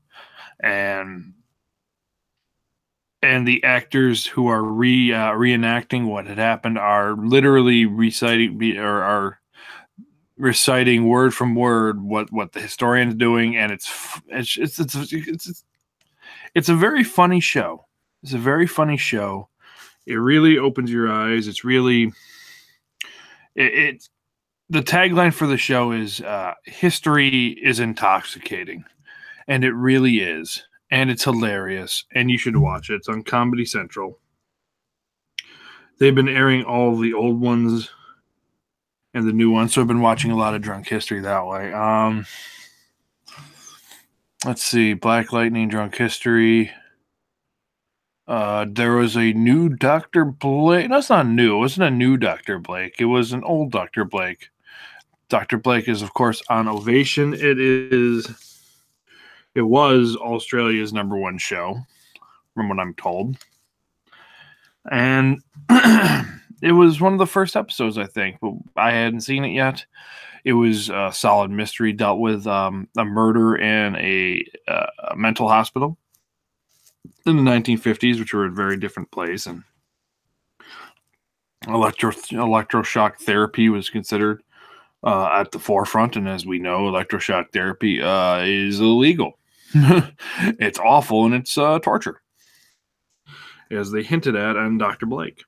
and the actors who are reenacting what had happened are literally reciting or are reciting word from word what the historian's doing, and it's a very funny show. It's a very funny show. It really opens your eyes. It's really the tagline for the show is history is intoxicating, and it really is, and it's hilarious, and you should watch it. It's on Comedy Central. They've been airing all the old ones and the new ones, so I've been watching a lot of Drunk History that way. Let's see, Black Lightning, Drunk History. There was a new Dr. Blake. No, it's not new. It wasn't a new Dr. Blake. It was an old Dr. Blake. Dr. Blake is, of course, on Ovation. It was Australia's #1 show, from what I'm told. And it was one of the first episodes, I think, but I hadn't seen it yet. It was a solid mystery, dealt with a murder in a mental hospital in the 1950s, which were a very different place, and electroshock therapy was considered at the forefront. And as we know, electroshock therapy is illegal. It's awful, and it's torture, as they hinted at on Dr. Blake.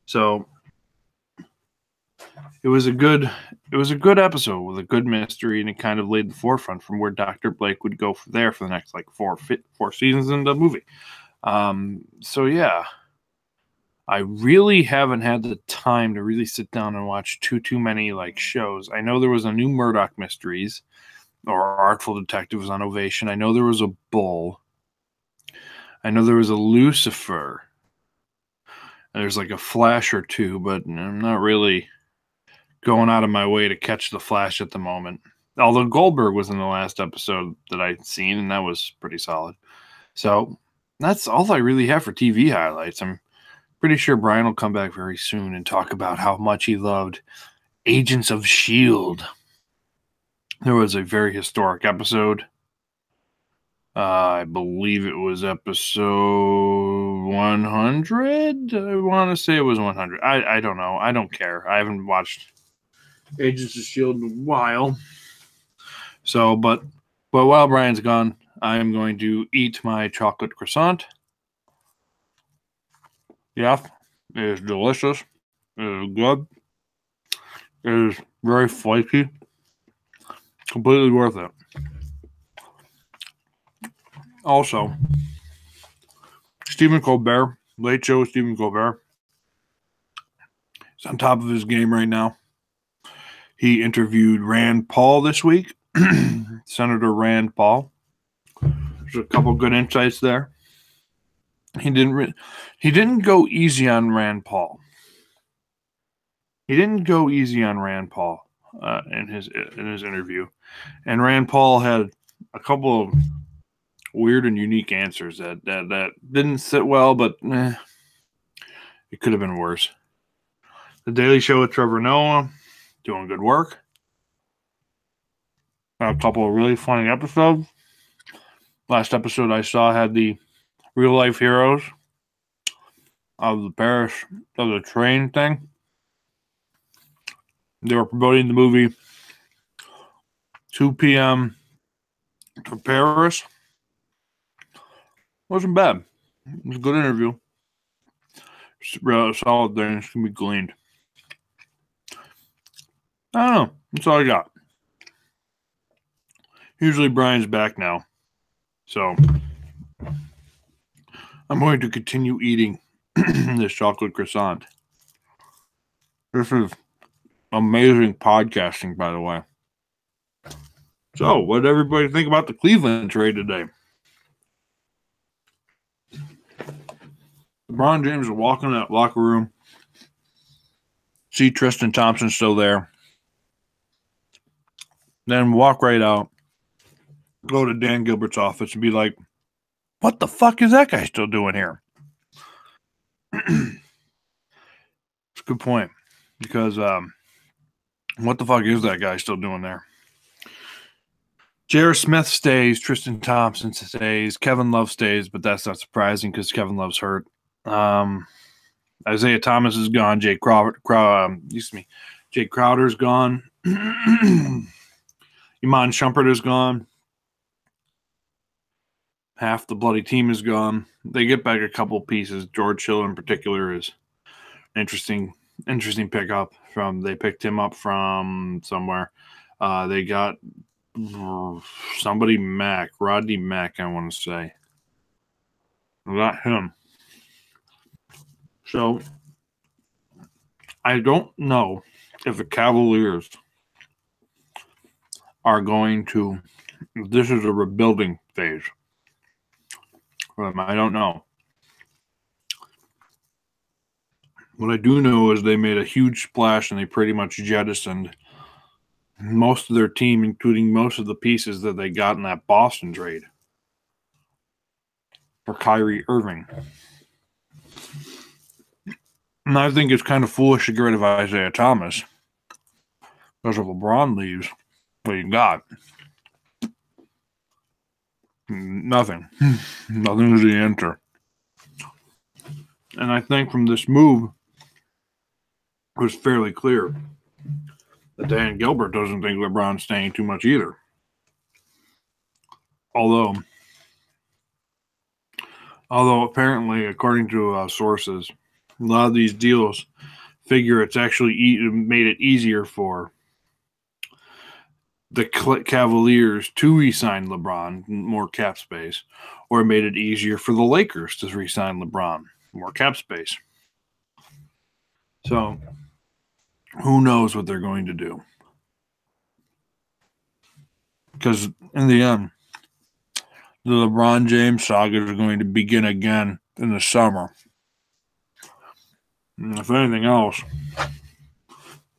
So it was a good episode with a good mystery, and it kind of laid the forefront from where Dr. Blake would go from there for the next like four seasons in the movie. So yeah, I really haven't had the time to really sit down and watch too many like shows. I know there was a new Murdoch Mysteries or Artful Detectives on Ovation. I know there was a Bull. I know there was a Lucifer. There's like a Flash or two, but I'm not really going out of my way to catch the Flash at the moment. Although Goldberg was in the last episode that I'd seen, and that was pretty solid. So that's all I really have for TV highlights. I'm pretty sure Brian will come back very soon and talk about how much he loved Agents of S.H.I.E.L.D. There was a very historic episode. I believe it was episode 100. I want to say it was 100. I don't know. I don't care. I haven't watched Agents of S.H.I.E.L.D. in a while. So, but while Brian's gone, I am going to eat my chocolate croissant. Yeah, it is delicious. It is good. It is very flaky. Completely worth it. Also, Stephen Colbert, Late Show with Stephen Colbert, is on top of his game right now. He interviewed Rand Paul this week, Senator Rand Paul. There's a couple good insights there. He didn't go easy on Rand Paul. He didn't go easy on Rand Paul in his interview, and Rand Paul had a couple of weird and unique answers that didn't sit well, but it could have been worse. The Daily Show with Trevor Noah, doing good work. A couple of really funny episodes. Last episode I saw had the real life heroes of the train thing. They were promoting the movie 2 p.m. to Paris. Wasn't bad. It was a good interview. Solid things can be gleaned. I don't know. That's all I got. Usually Brian's back now. So I'm going to continue eating this chocolate croissant. This is amazing podcasting, by the way. So, what did everybody think about the Cleveland trade today? LeBron James will walk in that locker room, see Tristan Thompson still there, then walk right out, go to Dan Gilbert's office and be like, what the fuck is that guy still doing here? It's a good point, because what the fuck is that guy still doing there? J.R. Smith stays, Tristan Thompson stays, Kevin Love stays, but that's not surprising because Kevin Love's hurt. Isaiah Thomas is gone. Jay Jake Crowder's gone. Iman Shumpert is gone. Half the bloody team is gone. They get back a couple pieces. George Hill in particular is interesting pickup. They picked him up from somewhere. They got somebody Rodney Mack, I want to say. Got him. So I don't know if the Cavaliers are going to. This is a rebuilding phase for them. I don't know. What I do know is they made a huge splash and they pretty much jettisoned most of their team, including most of the pieces that they got in that Boston trade for Kyrie Irving. And I think it's kind of foolish to get rid of Isaiah Thomas because if LeBron leaves, what you got? Nothing. Nothing is the answer. And I think from this move, it was fairly clear that Dan Gilbert doesn't think LeBron's staying too much either. Although apparently, according to sources, a lot of these deals figure it's actually made it easier for the Cavaliers to re-sign LeBron, more cap space, or made it easier for the Lakers to re-sign LeBron, more cap space. So, who knows what they're going to do? Because in the end, the LeBron James saga is going to begin again in the summer. And if anything else,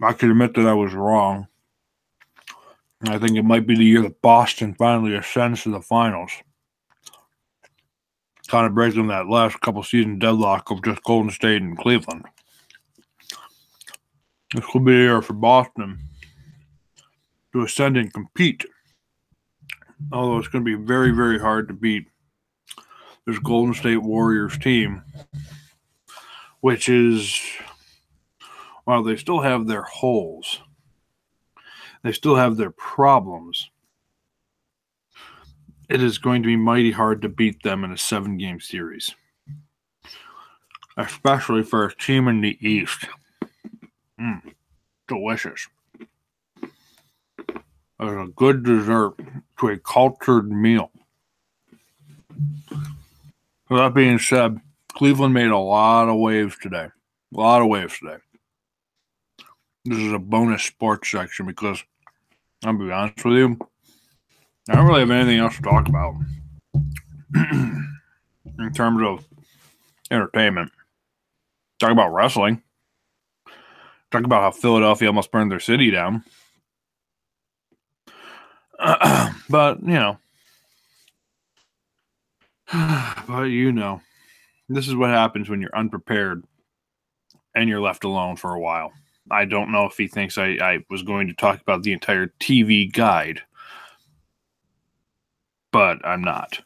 I can admit that I was wrong. I think it might be the year that Boston finally ascends to the finals. Kind of breaks them that last couple season deadlock of just Golden State and Cleveland. This will be a year for Boston to ascend and compete. Although it's going to be very, very hard to beat this Golden State Warriors team, which is, while they still have their holes, they still have their problems, it is going to be mighty hard to beat them in a 7-game series. Especially for a team in the East. Delicious. There's a good dessert to a cultured meal. With that being said, Cleveland made a lot of waves today. This is a bonus sports section because, I'll be honest with you, I don't really have anything else to talk about in terms of entertainment. Talk about wrestling. Talk about how Philadelphia almost burned their city down. But, this is what happens when you're unprepared and you're left alone for a while. I don't know if he thinks I was going to talk about the entire TV guide, but I'm not.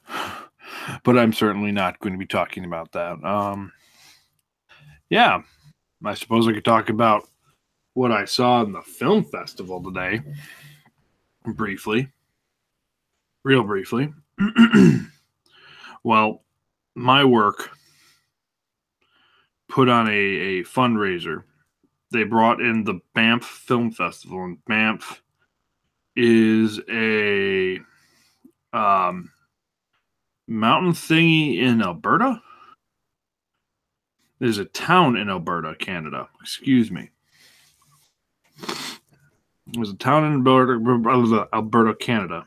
But I'm certainly not going to be talking about that. I suppose I could talk about what I saw in the film festival today. Real briefly. Well, my work put on a fundraiser. They brought in the Banff Film Festival, and Banff is a mountain thingy in Alberta. There's a town in Alberta, Canada. Excuse me. There's a town in Alberta, Canada.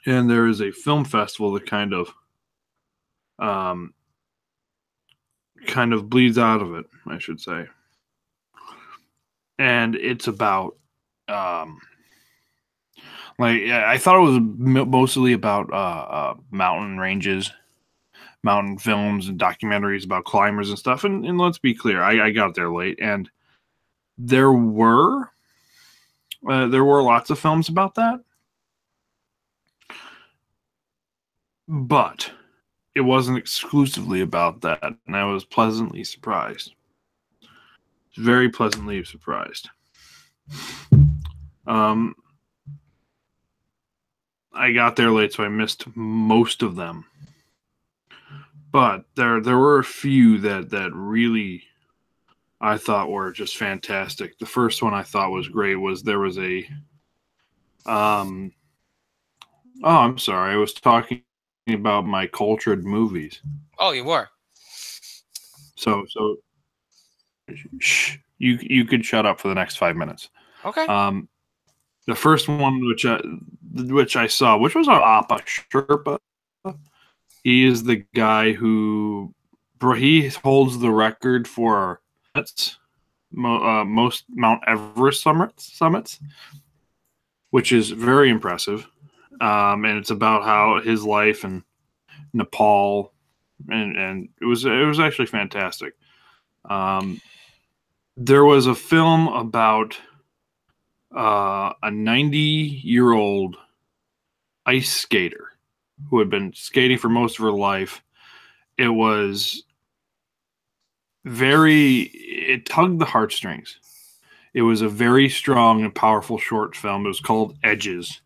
And there is a film festival that kind of bleeds out of it, I should say. And it's about, I thought it was mostly about mountain ranges, mountain films and documentaries about climbers and stuff. And let's be clear, I got there late, and there were lots of films about that. But it wasn't exclusively about that, and I was pleasantly surprised. Very pleasantly surprised. I got there late, so I missed most of them. But there were a few that really I thought were just fantastic. The first one I thought was great was there was a oh, I'm sorry. I was talking about my cultured movies. Oh, you were. So shh, you could shut up for the next 5 minutes. Okay. The first one which I saw, which was Appa Sherpa. He is the guy who he holds the record for most Mount Everest summits, which is very impressive. And it's about how his life in Nepal, and it was actually fantastic. There was a film about a 90-year-old ice skater who had been skating for most of her life. It was it tugged the heartstrings. It was a very strong and powerful short film. It was called Edges.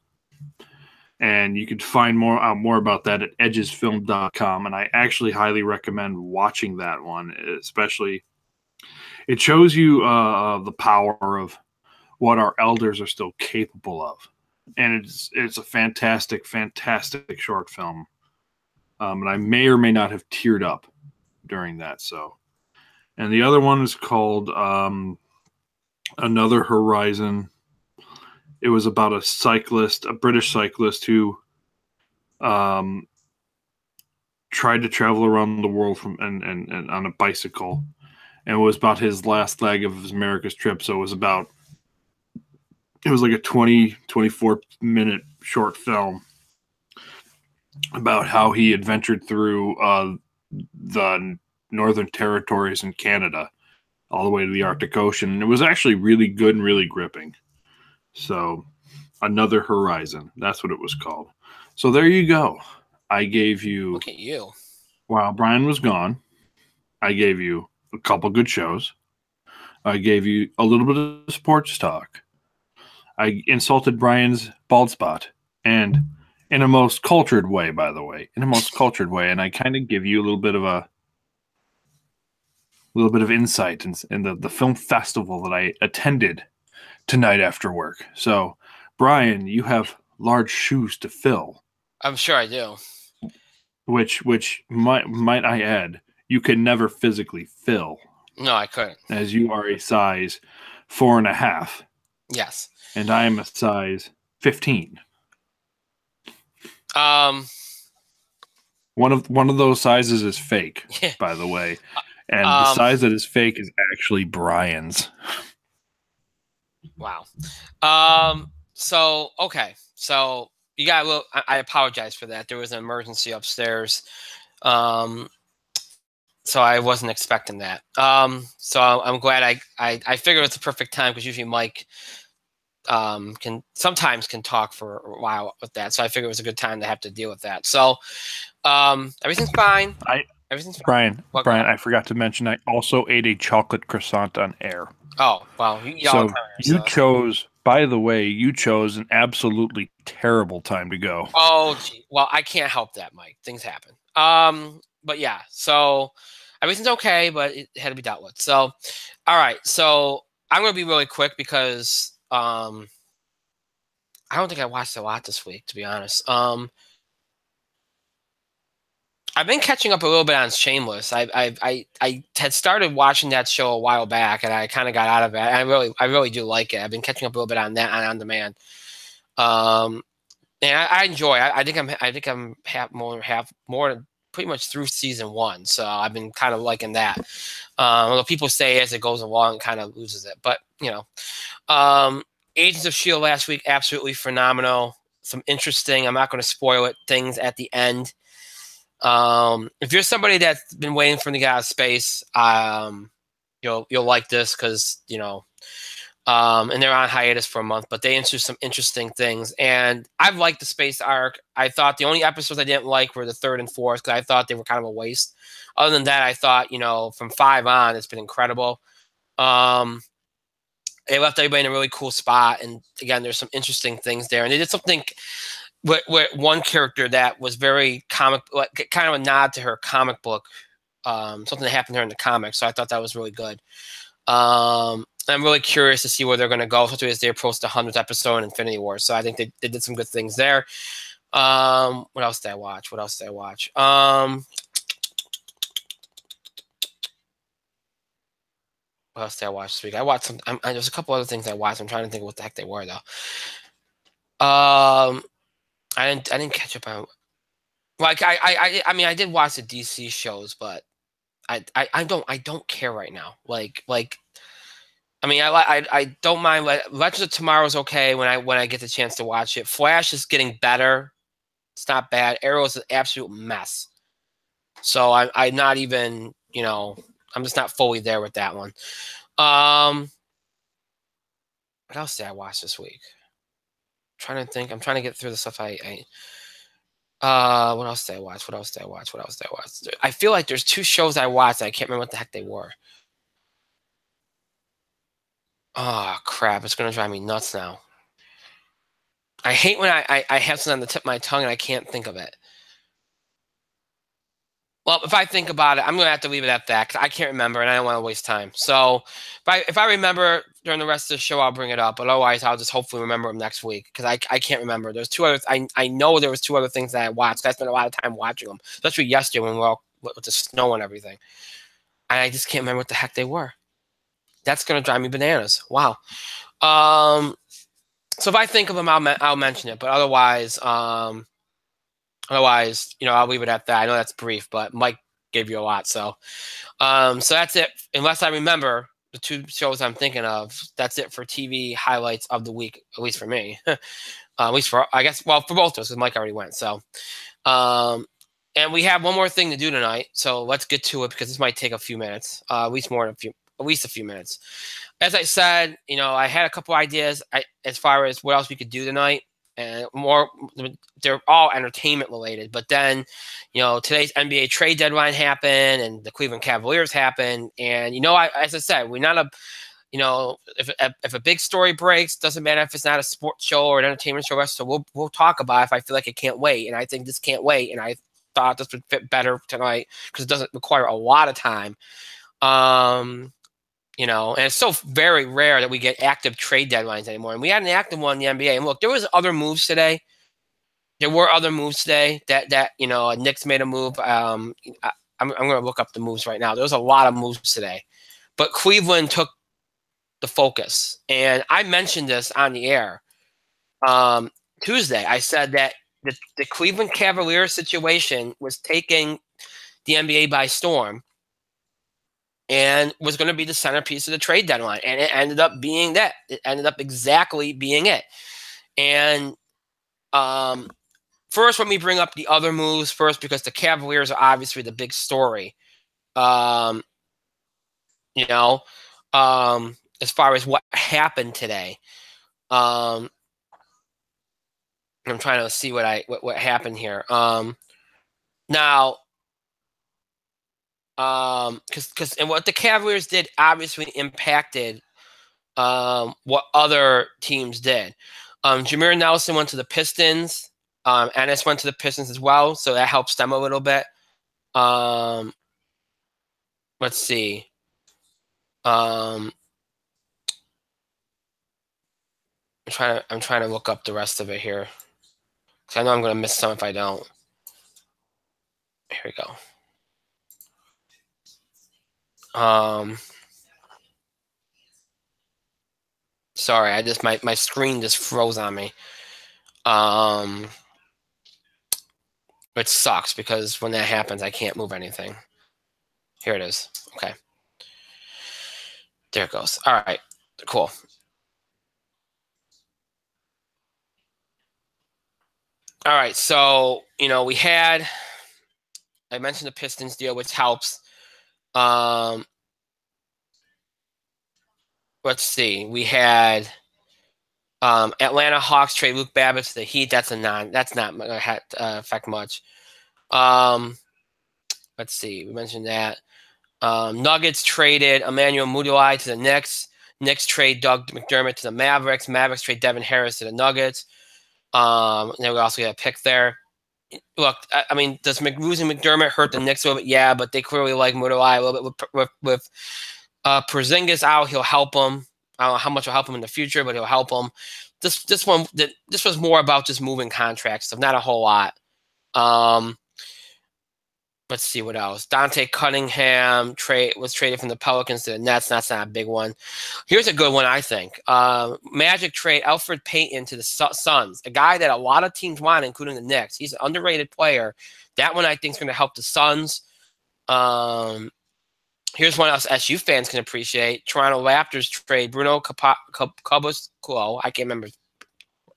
And you could find more about that at edgesfilm.com. And I actually highly recommend watching that one, especially it shows you the power of what our elders are still capable of. And it's a fantastic, fantastic short film. And I may or may not have teared up during that. So, and the other one is called Another Horizon. It was about a British cyclist who tried to travel around the world and on a bicycle. And it was about his last leg of his America's trip. So it was like a 24-minute short film about how he adventured through the Northern Territories in Canada all the way to the Arctic Ocean. And it was actually really good and really gripping. So, Another Horizon. That's what it was called. So there you go. I gave you... Look at you. While Brian was gone, I gave you a couple good shows. I gave you a little bit of sports talk. I insulted Brian's bald spot. And in a most cultured way, by the way. In a most cultured way. And I kind of give you a little bit of insight in the film festival that I attended tonight after work. So, Brian, you have large shoes to fill. I'm sure I do. Which might I add, you can never physically fill. No, I couldn't. As you are a size 4.5. Yes. And I am a size 15. One of those sizes is fake, by the way. And the size that is fake is actually Brian's. Wow. So, okay. So, you got a little... I apologize for that. There was an emergency upstairs. So, I wasn't expecting that. So, I'm glad I figured it's a perfect time because usually Mike sometimes can talk for a while with that. So, I figured it was a good time to have to deal with that. So, everything's fine. Everything's fine. Brian, I forgot to mention I also ate a chocolate croissant on air. Oh, well. You chose, by the way, an absolutely terrible time to go. Oh, gee. Well, I can't help that, Mike. Things happen. But yeah, so everything's okay, but it had to be dealt with. So, all right. So I'm going to be really quick because I don't think I watched a lot this week, to be honest. I've been catching up a little bit on Shameless. I had started watching that show a while back, and I kind of got out of it. I really do like it. I've been catching up a little bit on that on demand. And I enjoy. I think I'm more pretty much through season 1, so I've been kind of liking that. Although people say as it goes along, it kind of loses it, but you know, Agents of S.H.I.E.L.D. last week, absolutely phenomenal. Some interesting. I'm not going to spoil it. Things at the end. If you're somebody that's been waiting for them to get out of space, you'll like this because and they're on hiatus for a month, but they introduced some interesting things. And I've liked the space arc. I thought the only episodes I didn't like were the 3rd and 4th because I thought they were kind of a waste. Other than that, I thought from 5 on, it's been incredible. They left everybody in a really cool spot, and again, there's some interesting things there. And they did something with one character that was very comic, like kind of a nod to her comic book, something that happened to her in the comics. So I thought that was really good. I'm really curious to see where they're going to go, especially as they approach the 100th episode in Infinity War. So I think they did some good things there. What else did I watch? What else did I watch this week? I watched some. There's a couple other things I watched. I'm trying to think what the heck they were though. I didn't catch up on. Like I mean I did watch the DC shows, but I don't care right now. Like I mean I don't mind. Legends of Tomorrow's okay when I get the chance to watch it. Flash is getting better. It's not bad. Arrow is an absolute mess. So I'm not even, I'm just not fully there with that one. What else did I watch this week? I'm trying to think. I'm trying to get through the stuff what else did I watch? I feel like there's 2 shows I watched. I can't remember what the heck they were. Oh, crap. It's going to drive me nuts now. I hate when I have something on the tip of my tongue and I can't think of it. Well, if I think about it, I'm going to have to leave it at that because I can't remember and I don't want to waste time. So if I remember during the rest of the show, I'll bring it up. But otherwise, I'll just hopefully remember them next week because I can't remember. There's 2 other. I know there was 2 other things that I watched. I spent a lot of time watching them, especially yesterday when we were all with the snow and everything. And I just can't remember what the heck they were. That's going to drive me bananas. Wow. So if I think of them, I'll mention it. But otherwise, I'll leave it at that. I know that's brief, but Mike gave you a lot. So that's it. Unless I remember the 2 shows I'm thinking of, that's it for TV highlights of the week, at least for me. At least for, I guess, for both of us, because Mike already went. So, and we have one more thing to do tonight. So let's get to it because this might take a few minutes, at least a few minutes. As I said, I had a couple ideas as far as what else we could do tonight. And more, they're all entertainment related. But then, today's NBA trade deadline happened, and the Cleveland Cavaliers happened. And as I said, we're not if a big story breaks, doesn't matter if it's not a sports show or an entertainment show. So we'll talk about it if I feel like it can't wait. And I think this can't wait. And I thought this would fit better tonight because it doesn't require a lot of time. And it's so very rare that we get active trade deadlines anymore. And we had an active one in the NBA. And look, there was other moves today. There were other moves today that Knicks made a move. I'm going to look up the moves right now. There was a lot of moves today. But Cleveland took the focus. And I mentioned this on the air Tuesday. I said that the Cleveland Cavaliers situation was taking the NBA by storm and was going to be the centerpiece of the trade deadline. And it ended up being that. It ended up exactly being it. And first, let me bring up the other moves first, because the Cavaliers are obviously the big story. As far as what happened today. I'm trying to see what happened here. Now, because what the Cavaliers did obviously impacted what other teams did. Jameer Nelson went to the Pistons. Ennis went to the Pistons as well, so that helps them a little bit. Let's see. I'm trying to look up the rest of it here, because I know I'm going to miss some if I don't. Here we go. Sorry, my screen just froze on me. It sucks because when that happens, I can't move anything. Here it is. Okay. There it goes. All right. Cool. All right. So, I mentioned the Pistons deal, which helps. Let's see. We had Atlanta Hawks trade Luke Babbitt to the Heat. That's not going to affect much. Let's see. We mentioned that. Nuggets traded Emmanuel Mudiay to the Knicks. Knicks trade Doug McDermott to the Mavericks. Mavericks trade Devin Harris to the Nuggets. And then we also get a pick there. Look, I mean, does losing McDermott hurt the Knicks a little bit? Yeah, but they clearly like Mudiay a little bit with Porzingis out. He'll help them. I don't know how much will help him in the future, but he'll help them. This was more about just moving contracts stuff, not a whole lot. Let's see what else. Dante Cunningham was traded from the Pelicans to the Nets. That's not a big one. Here's a good one, I think. Magic trade Elfrid Payton to the Suns, a guy that a lot of teams want, including the Knicks. He's an underrated player. That one I think is going to help the Suns. Here's one else SU fans can appreciate. Toronto Raptors trade Bruno Caboclo. I can't remember.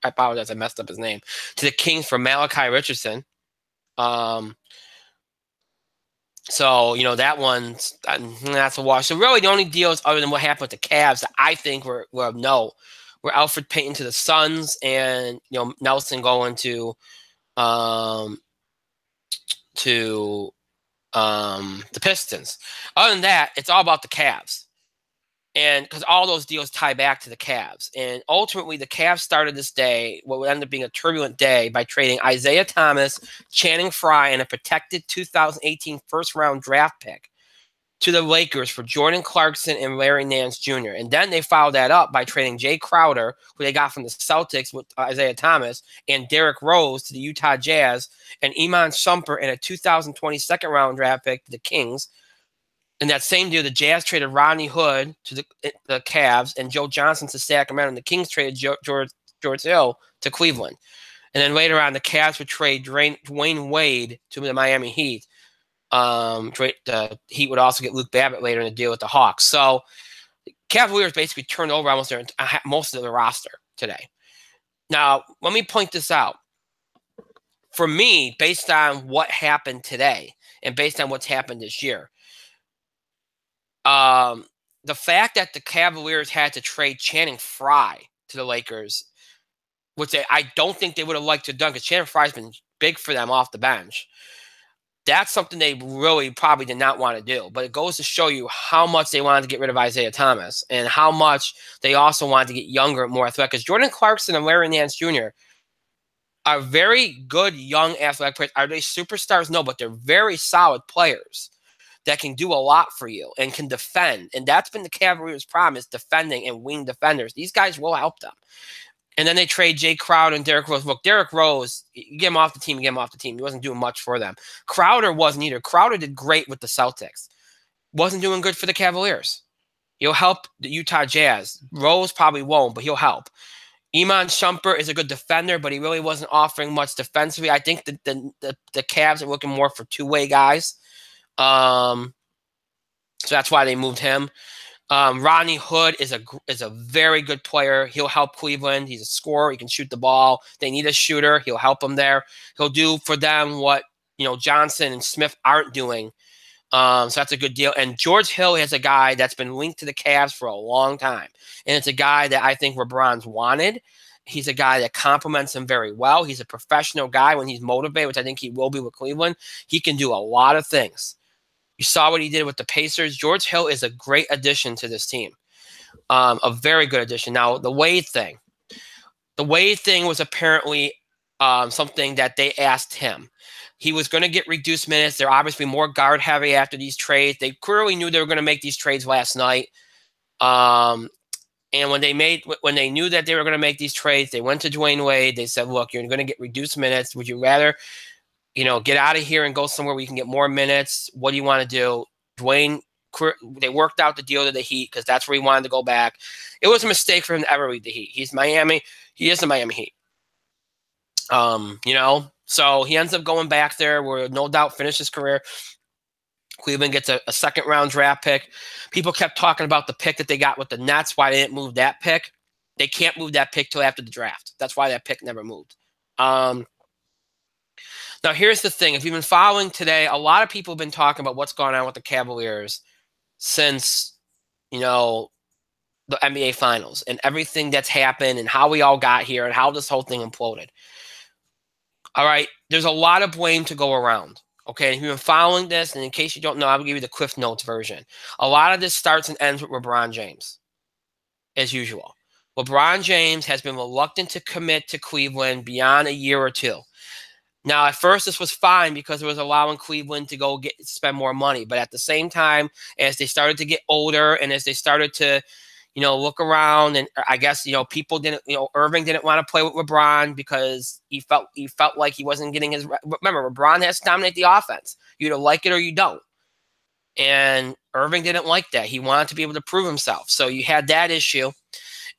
I apologize. I messed up his name. To the Kings for Malachi Richardson. So, that one's that's a wash. So really the only deals other than what happened with the Cavs that I think were of note were Elfrid Payton to the Suns and, Nelson going to the Pistons. Other than that, it's all about the Cavs. And because all those deals tie back to the Cavs. And ultimately, the Cavs started this day, what would end up being a turbulent day, by trading Isaiah Thomas, Channing Frye, and a protected 2018 first-round draft pick to the Lakers for Jordan Clarkson and Larry Nance Jr. And then they followed that up by trading Jay Crowder, who they got from the Celtics with Isaiah Thomas, and Derrick Rose to the Utah Jazz, and Iman Shumpert and a 2020 second-round draft pick to the Kings. In that same deal, the Jazz traded Rodney Hood to the Cavs and Joe Johnson to Sacramento, and the Kings traded George Hill to Cleveland. And then later on, the Cavs would trade Dwayne Wade to the Miami Heat. The Heat would also get Luke Babbitt later in the deal with the Hawks. So the Cavaliers basically turned over almost most of the roster today. Now, let me point this out. For me, based on what happened today and based on what's happened this year, the fact that the Cavaliers had to trade Channing Frye to the Lakers, which I don't think they would have liked to have done, because Channing Frye's been big for them off the bench. That's something they really probably did not want to do. But it goes to show you how much they wanted to get rid of Isaiah Thomas and how much they also wanted to get younger and more athletic. Because Jordan Clarkson and Larry Nance Jr. are very good young athletic players. Are they superstars? No, but they're very solid players that can do a lot for you and can defend. And that's been the Cavaliers' problem, is defending and wing defenders. These guys will help them. And then they trade Jay Crowder and Derrick Rose. Look, Derrick Rose, you get him off the team, you get him off the team. He wasn't doing much for them. Crowder wasn't either. Crowder did great with the Celtics. Wasn't doing good for the Cavaliers. He'll help the Utah Jazz. Rose probably won't, but he'll help. Iman Shumpert is a good defender, but he really wasn't offering much defensively. I think the Cavs are looking more for two-way guys. So that's why they moved him. Rodney Hood is a very good player. He'll help Cleveland. He's a scorer. He can shoot the ball. They need a shooter. He'll help them there. He'll do for them what Johnson and Smith aren't doing. So that's a good deal. And George Hill is a guy that's been linked to the Cavs for a long time, and it's a guy that I think LeBron's wanted. He's a guy that complements him very well. He's a professional guy when he's motivated, which I think he will be with Cleveland. He can do a lot of things. You saw what he did with the Pacers. George Hill is a great addition to this team. A very good addition. Now, the Wade thing. The Wade thing was apparently something that they asked him. He was going to get reduced minutes. They're obviously more guard heavy after these trades. They clearly knew they were going to make these trades last night. And when they knew that they were going to make these trades, they went to Dwayne Wade. They said, look, you're going to get reduced minutes. Would you rather get out of here and go somewhere where you can get more minutes? What do you want to do? Dwayne, they worked out the deal to the Heat because that's where he wanted to go back. It was a mistake for him to ever leave the Heat. He's Miami. He is the Miami Heat. So he ends up going back there where no doubt finish his career. Cleveland gets a second-round draft pick. People kept talking about the pick that they got with the Nets, why they didn't move that pick. They can't move that pick till after the draft. That's why that pick never moved. Now, here's the thing. If you've been following today, a lot of people have been talking about what's going on with the Cavaliers since, the NBA Finals and everything that's happened and how we all got here and how this whole thing imploded. All right, there's a lot of blame to go around. Okay, if you've been following this, and in case you don't know, I'll give you the Cliff Notes version. A lot of this starts and ends with LeBron James. as usual. LeBron James has been reluctant to commit to Cleveland beyond a year or two. Now, at first, this was fine because it was allowing Cleveland to go spend more money. But at the same time, as they started to get older and as they started to, look around, and I guess, people didn't, Irving didn't want to play with LeBron because he felt like he wasn't getting his. Remember, LeBron has to dominate the offense. You either like it or you don't. And Irving didn't like that. He wanted to be able to prove himself. So you had that issue.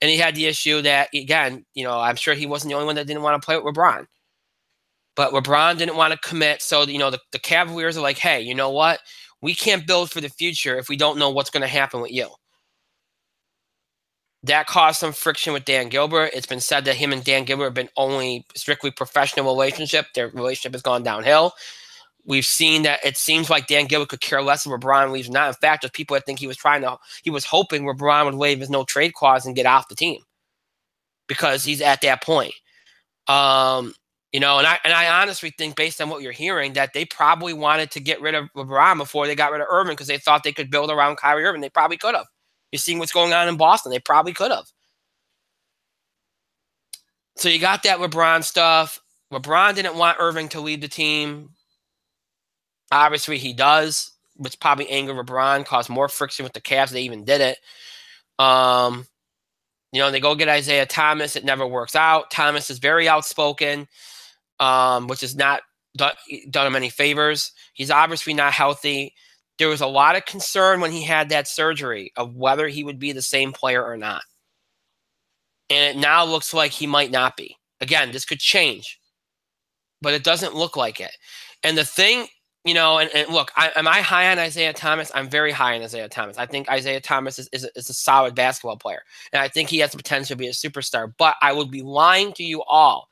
And he had the issue that, again, I'm sure he wasn't the only one that didn't want to play with LeBron. But LeBron didn't want to commit. So, the Cavaliers are like, hey, you know what? We can't build for the future if we don't know what's going to happen with you. That caused some friction with Dan Gilbert. It's been said that him and Dan Gilbert have been only strictly professional relationship. Their relationship has gone downhill. We've seen that it seems like Dan Gilbert could care less if LeBron leaves or not. In fact, there's people that think he was hoping LeBron would waive his no trade clause and get off the team because he's at that point. And I honestly think, based on what you're hearing, that they probably wanted to get rid of LeBron before they got rid of Irving because they thought they could build around Kyrie Irving. They probably could have. You're seeing what's going on in Boston. They probably could have. So you got that LeBron stuff. LeBron didn't want Irving to lead the team. Obviously, he does, which probably angered LeBron, caused more friction with the Cavs. They even did it. They go get Isaiah Thomas. It never works out. Thomas is very outspoken, which has not done him any favors. He's obviously not healthy. There was a lot of concern when he had that surgery of whether he would be the same player or not. And it now looks like he might not be. Again, this could change, but it doesn't look like it. And the thing, and look, am I high on Isaiah Thomas? I'm very high on Isaiah Thomas. I think Isaiah Thomas is a solid basketball player. And I think he has the potential to be a superstar. But I would be lying to you all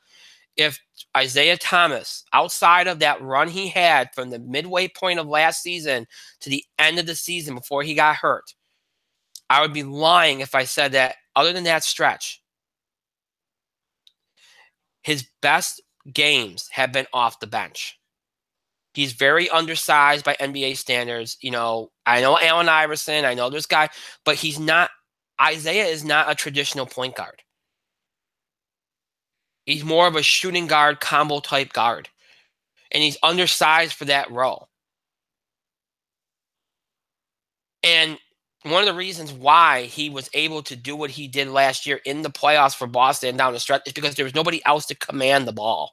if Isaiah Thomas, outside of that run he had from the midway point of last season to the end of the season before he got hurt, I would be lying if I said that other than that stretch, his best games have been off the bench. He's very undersized by NBA standards. I know Allen Iverson. I know this guy, but Isaiah is not a traditional point guard. He's more of a shooting guard, combo type guard. And he's undersized for that role. And one of the reasons why he was able to do what he did last year in the playoffs for Boston down the stretch is because there was nobody else to command the ball.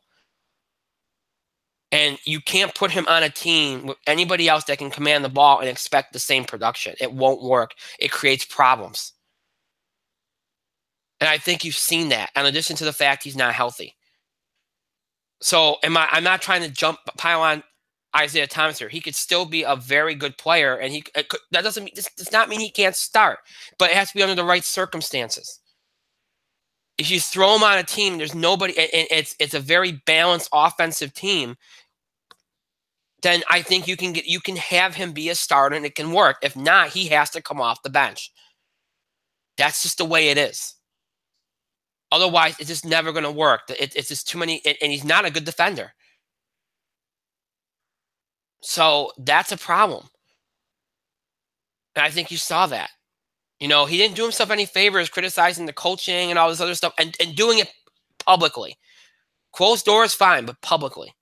And you can't put him on a team with anybody else that can command the ball and expect the same production. It won't work. It creates problems. And I think you've seen that, in addition to the fact he's not healthy. So I'm not trying to pile on Isaiah Thomas here. He could still be a very good player, and that does not mean he can't start, but it has to be under the right circumstances. If you throw him on a team, there's nobody, and it's a very balanced offensive team, then I think you can have him be a starter and it can work. If not, he has to come off the bench. That's just the way it is. Otherwise, it's just never going to work. It's just too many, and he's not a good defender. So that's a problem. And I think you saw that. He didn't do himself any favors criticizing the coaching and all this other stuff and doing it publicly. Closed doors, fine, but publicly.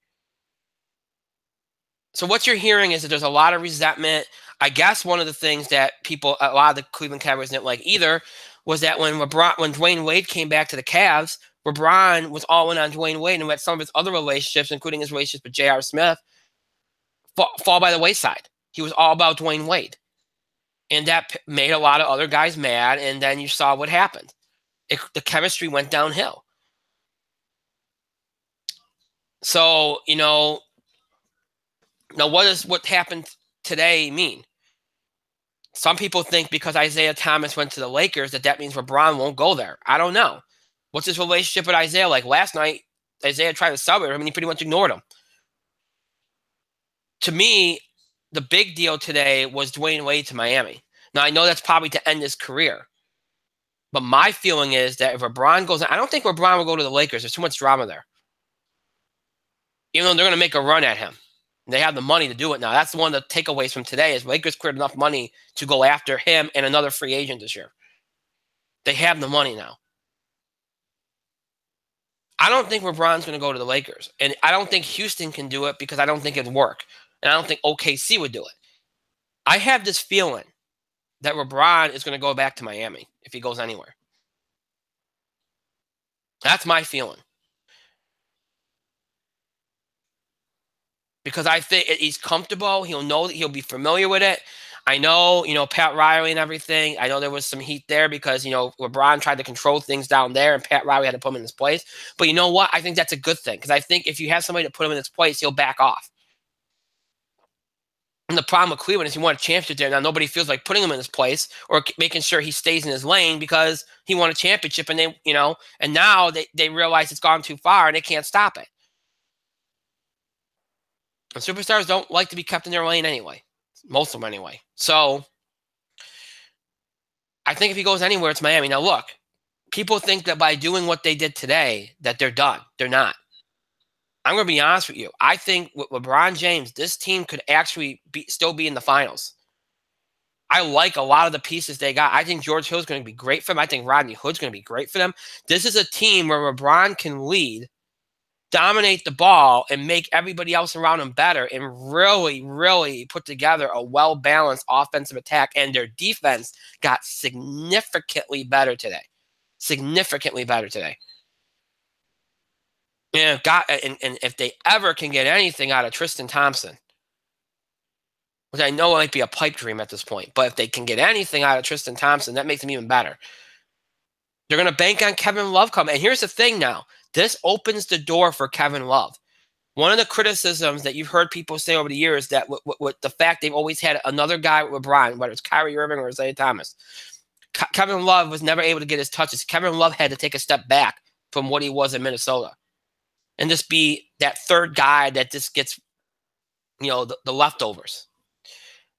So what you're hearing is that there's a lot of resentment. I guess one of the things that a lot of the Cleveland Cavaliers didn't like either was that when Dwayne Wade came back to the Cavs, LeBron was all in on Dwayne Wade and let some of his other relationships, including his relationship with J.R. Smith, fall by the wayside. He was all about Dwayne Wade. And that made a lot of other guys mad, and then you saw what happened. The chemistry went downhill. So, now what does what happened today mean? Some people think because Isaiah Thomas went to the Lakers that means LeBron won't go there. I don't know. What's his relationship with Isaiah like? Last night, Isaiah tried to sub him, and he pretty much ignored him. To me, the big deal today was Dwayne Wade to Miami. Now, I know that's probably to end his career. But my feeling is that if LeBron goes, I don't think LeBron will go to the Lakers. There's too much drama there. Even though they're going to make a run at him. They have the money to do it now. That's one of the takeaways from today is Lakers cleared enough money to go after him and another free agent this year. They have the money now. I don't think LeBron's going to go to the Lakers. And I don't think Houston can do it because I don't think it'd work. And I don't think OKC would do it. I have this feeling that LeBron is going to go back to Miami if he goes anywhere. That's my feeling. Because I think he's comfortable. He'll know that he'll be familiar with it. I know, Pat Riley and everything. I know there was some heat there because, LeBron tried to control things down there and Pat Riley had to put him in his place. But you know what? I think that's a good thing because I think if you have somebody to put him in his place, he'll back off. And the problem with Cleveland is he won a championship there. Now nobody feels like putting him in his place or making sure he stays in his lane because he won a championship and and now they realize it's gone too far and they can't stop it. And superstars don't like to be kept in their lane anyway. Most of them anyway. So I think if he goes anywhere, it's Miami. Now look, people think that by doing what they did today, that they're done. They're not. I'm going to be honest with you. I think with LeBron James, this team could actually still be in the finals. I like a lot of the pieces they got. I think George Hill's going to be great for them. I think Rodney Hood's going to be great for them. This is a team where LeBron can lead, dominate the ball, and make everybody else around him better and really, really put together a well-balanced offensive attack. And their defense got significantly better today. Significantly better today. And if they ever can get anything out of Tristan Thompson, which I know might be a pipe dream at this point, but if they can get anything out of Tristan Thompson, that makes them even better. They're going to bank on Kevin Love coming. And here's the thing now. This opens the door for Kevin Love. One of the criticisms that you've heard people say over the years that with the fact they've always had another guy with LeBron, whether it's Kyrie Irving or Isaiah Thomas, Kevin Love was never able to get his touches. Kevin Love had to take a step back from what he was in Minnesota and just be that third guy that just gets, the leftovers.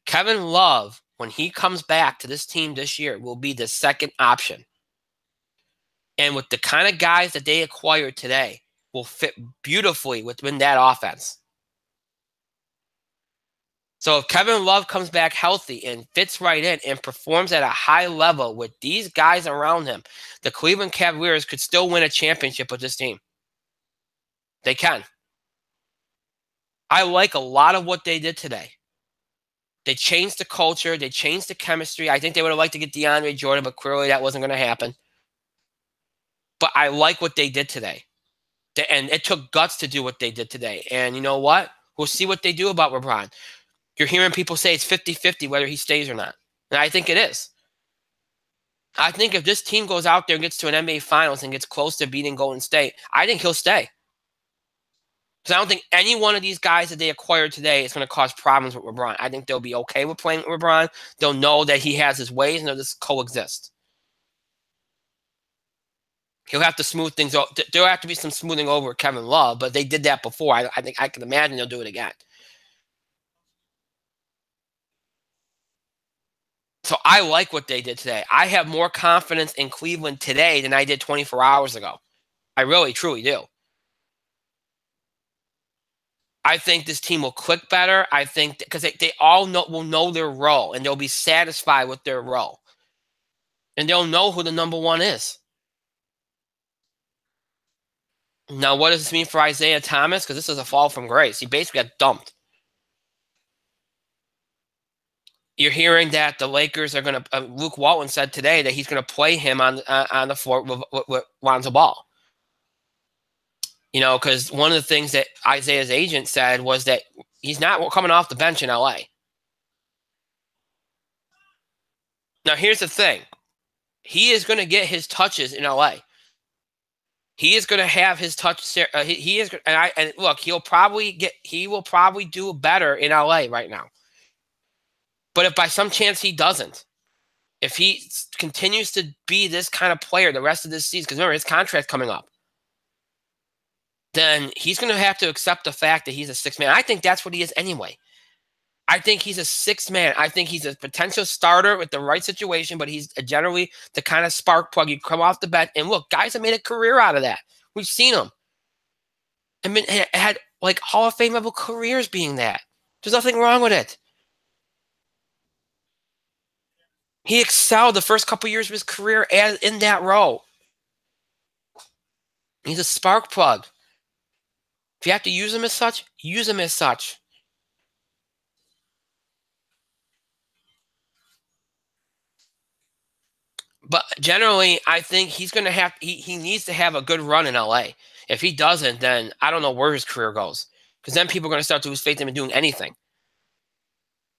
Kevin Love, when he comes back to this team this year, will be the second option. And with the kind of guys that they acquired today, will fit beautifully within that offense. So if Kevin Love comes back healthy and fits right in and performs at a high level with these guys around him, the Cleveland Cavaliers could still win a championship with this team. They can. I like a lot of what they did today. They changed the culture. They changed the chemistry. I think they would have liked to get DeAndre Jordan, but clearly that wasn't going to happen. But I like what they did today. And it took guts to do what they did today. And you know what? We'll see what they do about LeBron. You're hearing people say it's 50-50 whether he stays or not. And I think it is. I think if this team goes out there and gets to an NBA Finals and gets close to beating Golden State, I think he'll stay. Because I don't think any one of these guys that they acquired today is going to cause problems with LeBron. I think they'll be okay with playing with LeBron. They'll know that he has his ways and they'll just coexist. He'll have to smooth things over. There'll have to be some smoothing over with Kevin Love, but they did that before. I think I can imagine they'll do it again. So I like what they did today. I have more confidence in Cleveland today than I did 24 hours ago. I really, truly do. I think this team will click better. I think because they all will know their role and they'll be satisfied with their role. And they'll know who the number one is. Now, what does this mean for Isaiah Thomas? Because this is a fall from grace. He basically got dumped. You're hearing that the Lakers are going to. Luke Walton said today that he's going to play him on the floor with Lonzo Ball. Because one of the things that Isaiah's agent said was that he's not coming off the bench in LA. Now, here's the thing. He is going to get his touches in LA. He is going to have his touch. He is, and look, he will probably do better in LA right now. But if by some chance he doesn't, if he continues to be this kind of player the rest of this season, because remember his contract's coming up, then he's going to have to accept the fact that he's a sixth man. I think that's what he is anyway. I think he's a sixth man. I think he's a potential starter with the right situation, but he's generally the kind of spark plug. You come off the bench, and look, guys have made a career out of that. We've seen them. Had like Hall of Fame level careers being that. There's nothing wrong with it. He excelled the first couple years of his career in that role. He's a spark plug. If you have to use him as such, use him as such. But generally, I think he's going to have he needs to have a good run in LA. If he doesn't, then I don't know where his career goes. Because then people are going to start to lose faith in him doing anything.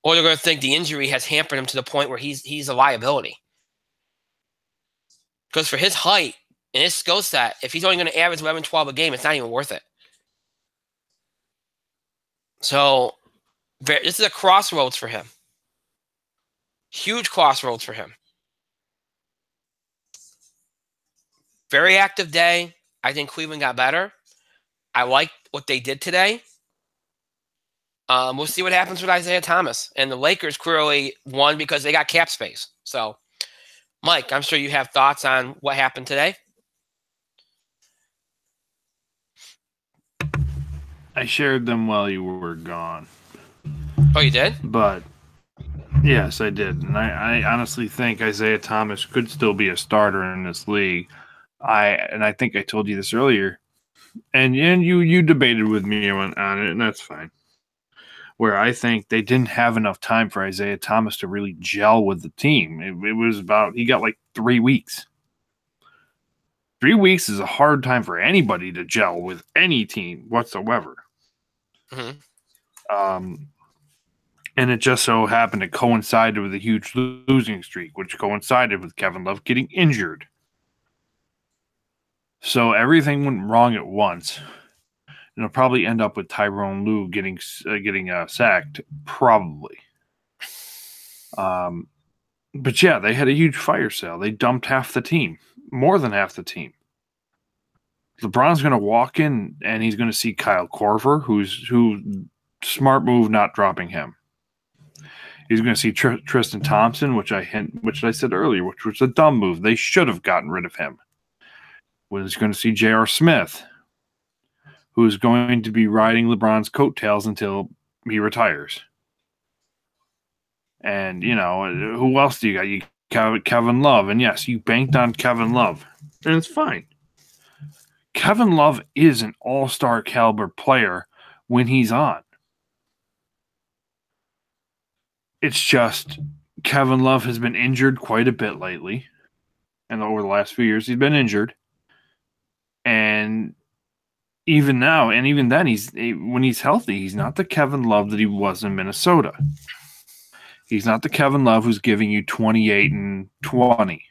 Or they're going to think the injury has hampered him to the point where he's a liability. Because for his height and his skill set, if he's only going to average 11, 12 a game, it's not even worth it. So this is a crossroads for him. Huge crossroads for him. Very active day. I think Cleveland got better. I like what they did today. We'll see what happens with Isaiah Thomas. And the Lakers clearly won because they got cap space. So, Mike, I'm sure you have thoughts on what happened today. I shared them while you were gone. Oh, you did? But, yes, I did. And I honestly think Isaiah Thomas could still be a starter in this league. I think I told you this earlier. And you debated with me on it, and that's fine. Where I think they didn't have enough time for Isaiah Thomas to really gel with the team. It was about, he got like 3 weeks. 3 weeks is a hard time for anybody to gel with any team whatsoever. Mm-hmm. And it just so happened to coincide with a huge losing streak, which coincided with Kevin Love getting injured. So everything went wrong at once. And it'll probably end up with Tyronn Lue getting sacked, probably. But yeah, they had a huge fire sale. They dumped half the team, more than half the team. LeBron's going to walk in and he's going to see Kyle Korver, who smart move not dropping him. He's going to see Tristan Thompson, which I said earlier, which was a dumb move. They should have gotten rid of him. He's going to see J.R. Smith, who is going to be riding LeBron's coattails until he retires. And, who else do you got? You got Kevin Love. And yes, you banked on Kevin Love. And it's fine. Kevin Love is an all-star caliber player when he's on. It's just Kevin Love has been injured quite a bit lately. And over the last few years, he's been injured. And even now, and even then, when he's healthy, he's not the Kevin Love that he was in Minnesota. He's not the Kevin Love who's giving you 28 and 20.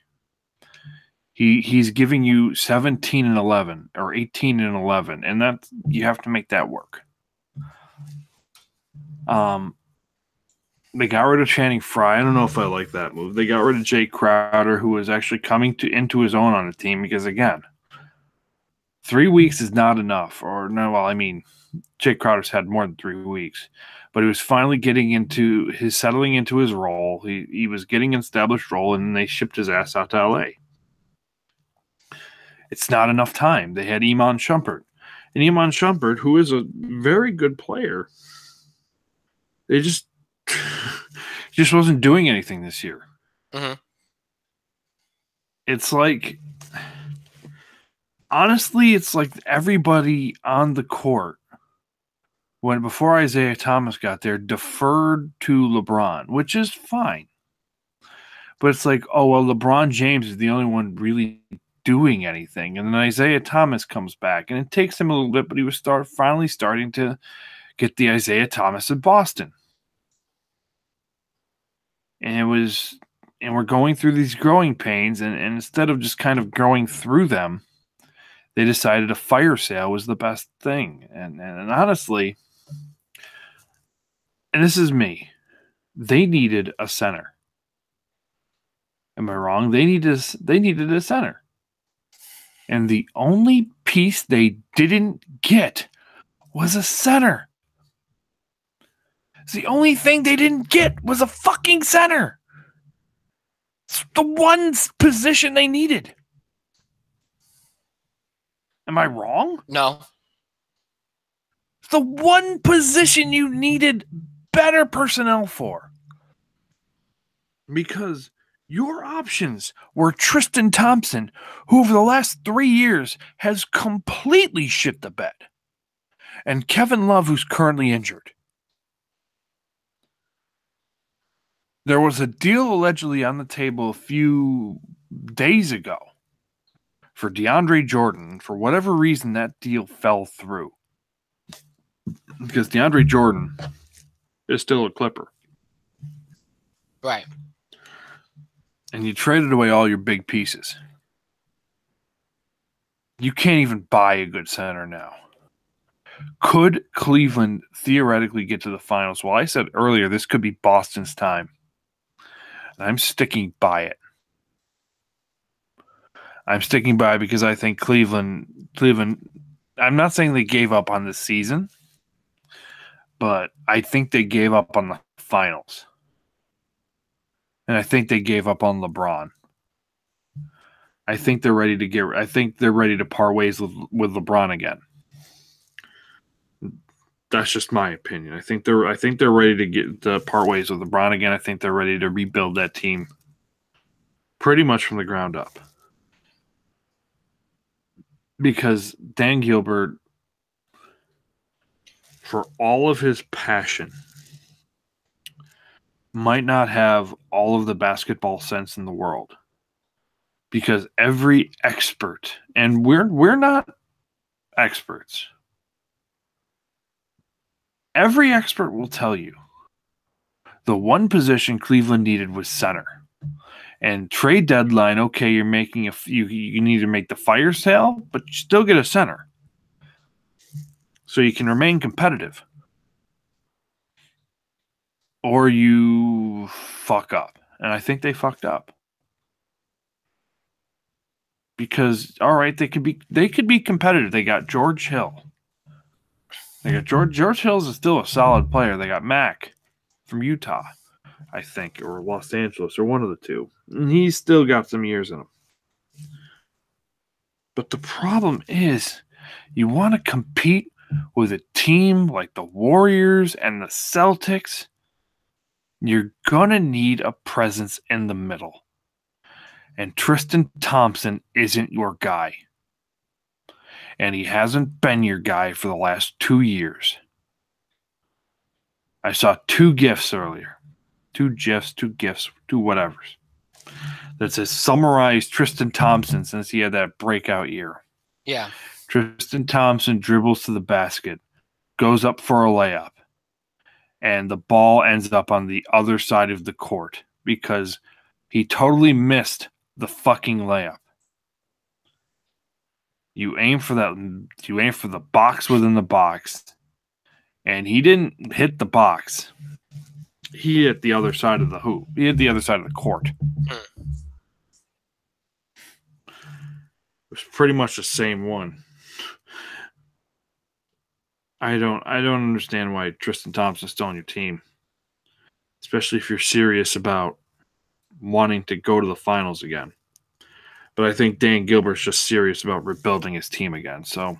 He's giving you 17 and 11 or 18 and 11, and that you have to make that work. They got rid of Channing Frye. I don't know if I like that move. They got rid of Jay Crowder, who was actually coming into his own on the team because, again, 3 weeks is not enough. Jay Crowder's had more than 3 weeks. But he was finally settling into his role. He was getting an established role, and they shipped his ass out to L.A. It's not enough time. They had Iman Shumpert. And Iman Shumpert, who is a very good player, they just wasn't doing anything this year. Mm-hmm. It's like, honestly, it's like everybody on the court, before Isaiah Thomas got there, deferred to LeBron, which is fine. But it's like, oh, well, LeBron James is the only one really doing anything. And then Isaiah Thomas comes back, and it takes him a little bit, but he was finally starting to get the Isaiah Thomas in Boston. And we're going through these growing pains, and instead of just kind of growing through them, they decided a fire sale was the best thing. And honestly, and this is me, they needed a center. Am I wrong? They needed a center. And the only piece they didn't get was a center. The only thing they didn't get was a fucking center. It's the one position they needed. Am I wrong? No. The one position you needed better personnel for. Because Your options were Tristan Thompson, who over the last 3 years has completely shit the bed, and Kevin Love, who's currently injured. There was a deal allegedly on the table a few days ago for DeAndre Jordan. For whatever reason, that deal fell through. Because DeAndre Jordan is still a Clipper. Right. And you traded away all your big pieces. You can't even buy a good center now. Could Cleveland theoretically get to the finals? Well, I said earlier this could be Boston's time. And I'm sticking by it. I'm sticking by it because I think Cleveland, I'm not saying they gave up on this season, but I think they gave up on the finals. And I think they gave up on LeBron. I think they're ready to part ways with LeBron again. That's just my opinion. I think they're ready to get to part ways with LeBron again. I think they're ready to rebuild that team pretty much from the ground up. Because Dan Gilbert, for all of his passion, might not have all of the basketball sense in the world. Because every expert, and we're not experts, every expert will tell you the one position Cleveland needed was center. And trade deadline, okay, you're making you need to make the fire sale, but you still get a center. So you can remain competitive. Or you fuck up. And I think they fucked up. Because, all right, they could be competitive. They got George Hill. George Hill's is still a solid player. They got Mac from Utah, I think, or Los Angeles, or one of the two. And he's still got some years in him. But the problem is, you want to compete with a team like the Warriors and the Celtics, you're going to need a presence in the middle. And Tristan Thompson isn't your guy. And he hasn't been your guy for the last 2 years. I saw 2 GIFs earlier. 2 GIFs, 2 GIFs, 2 whatevers. That says summarize Tristan Thompson since he had that breakout year. Yeah. Tristan Thompson dribbles to the basket, goes up for a layup, and the ball ends up on the other side of the court because he totally missed the fucking layup. You aim for the box within the box, and he didn't hit the box. He hit the other side of the hoop. He hit the other side of the court. It was pretty much the same one. I don't understand why Tristan Thompson's still on your team, especially if you're serious about wanting to go to the finals again. But I think Dan Gilbert's just serious about rebuilding his team again. So,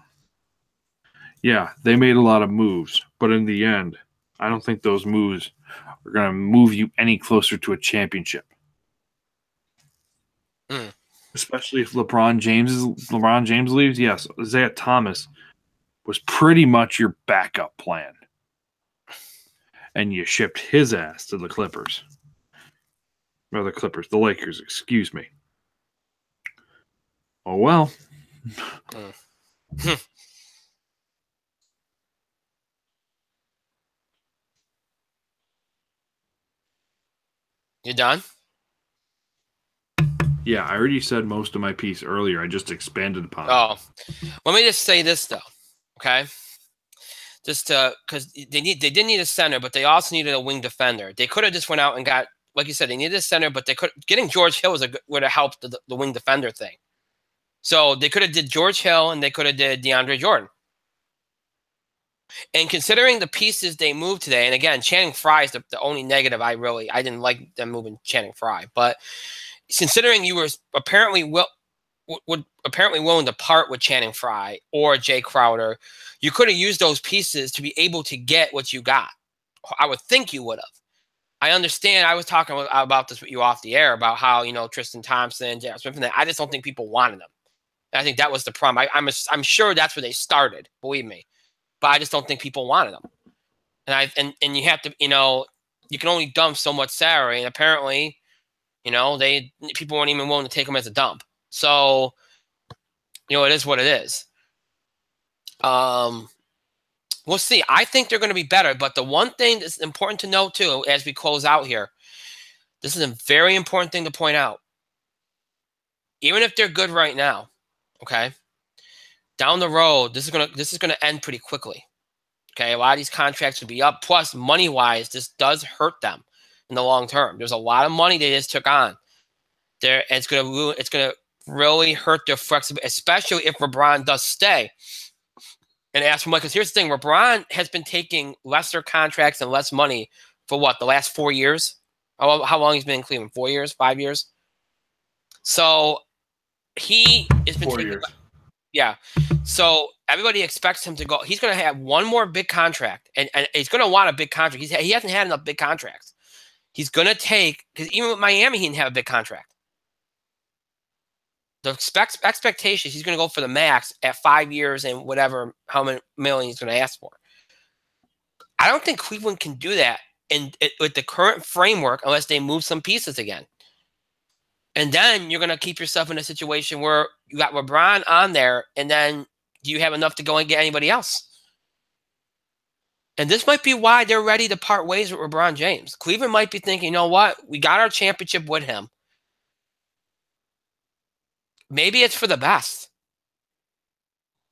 yeah, they made a lot of moves. But in the end, I don't think those moves are going to move you any closer to a championship. Especially if LeBron James leaves. Yes, Isaiah Thomas was pretty much your backup plan. And you shipped his ass to the Clippers. Or the Lakers, excuse me. Oh, well. You done? Yeah, I already said most of my piece earlier. I just expanded upon it. Oh, let me just say this, though, okay? Just because they didn't need a center, but they also needed a wing defender. They could have just went out and got, like you said, they needed a center, but getting George Hill would have helped the wing defender thing. So they could have did George Hill and they could have did DeAndre Jordan. And considering the pieces they moved today, and again, Channing Frye is the only negative I didn't like them moving Channing Frye. But considering you were apparently willing to part with Channing Frye or Jay Crowder, you could have used those pieces to be able to get what you got. I would think you would have. I understand. I was talking about this with you off the air about how, Tristan Thompson, J.R. Smith, and that. I just don't think people wanted them. And I think that was the problem. I'm sure that's where they started, believe me. But I just don't think people wanted them. And you have to, you can only dump so much salary. And apparently, people weren't even willing to take them as a dump. So, it is what it is. We'll see. I think they're going to be better. But the one thing that's important to note, too, as we close out here, this is a very important thing to point out. Even if they're good right now, okay, down the road, this is gonna end pretty quickly. Okay, a lot of these contracts would be up. Plus, money-wise, this does hurt them in the long term. There's a lot of money they just took on. It's gonna really hurt their flexibility, especially if LeBron does stay. And ask for money, because here's the thing: LeBron has been taking lesser contracts and less money for what, the last 4 years? How long he's been in Cleveland? 4 years, 5 years? So he has been 4 taking, years. yeah. So everybody expects him to go. He's going to have one more big contract, and he's going to want a big contract. He hasn't had enough big contracts. He's going to take, because even with Miami, he didn't have a big contract. The expectation is he's going to go for the max at 5 years and whatever, how many million he's going to ask for. I don't think Cleveland can do that with the current framework unless they move some pieces again. And then you're going to keep yourself in a situation where you got LeBron on there, and then do you have enough to go and get anybody else? And this might be why they're ready to part ways with LeBron James. Cleveland might be thinking, you know what? We got our championship with him. Maybe it's for the best.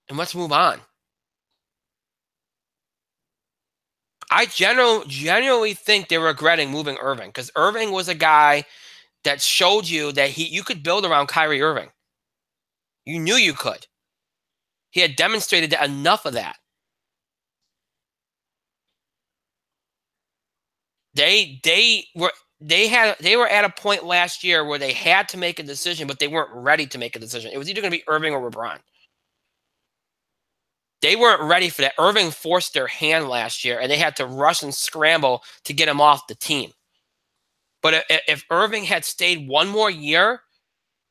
And let's move on. I genuinely think they're regretting moving Irving, because Irving was a guy that showed you that you could build around Kyrie Irving. You knew you could. He had demonstrated that enough of that. They were at a point last year where they had to make a decision, but they weren't ready to make a decision. It was either going to be Irving or LeBron. They weren't ready for that. Irving forced their hand last year, and they had to rush and scramble to get him off the team. But if Irving had stayed one more year,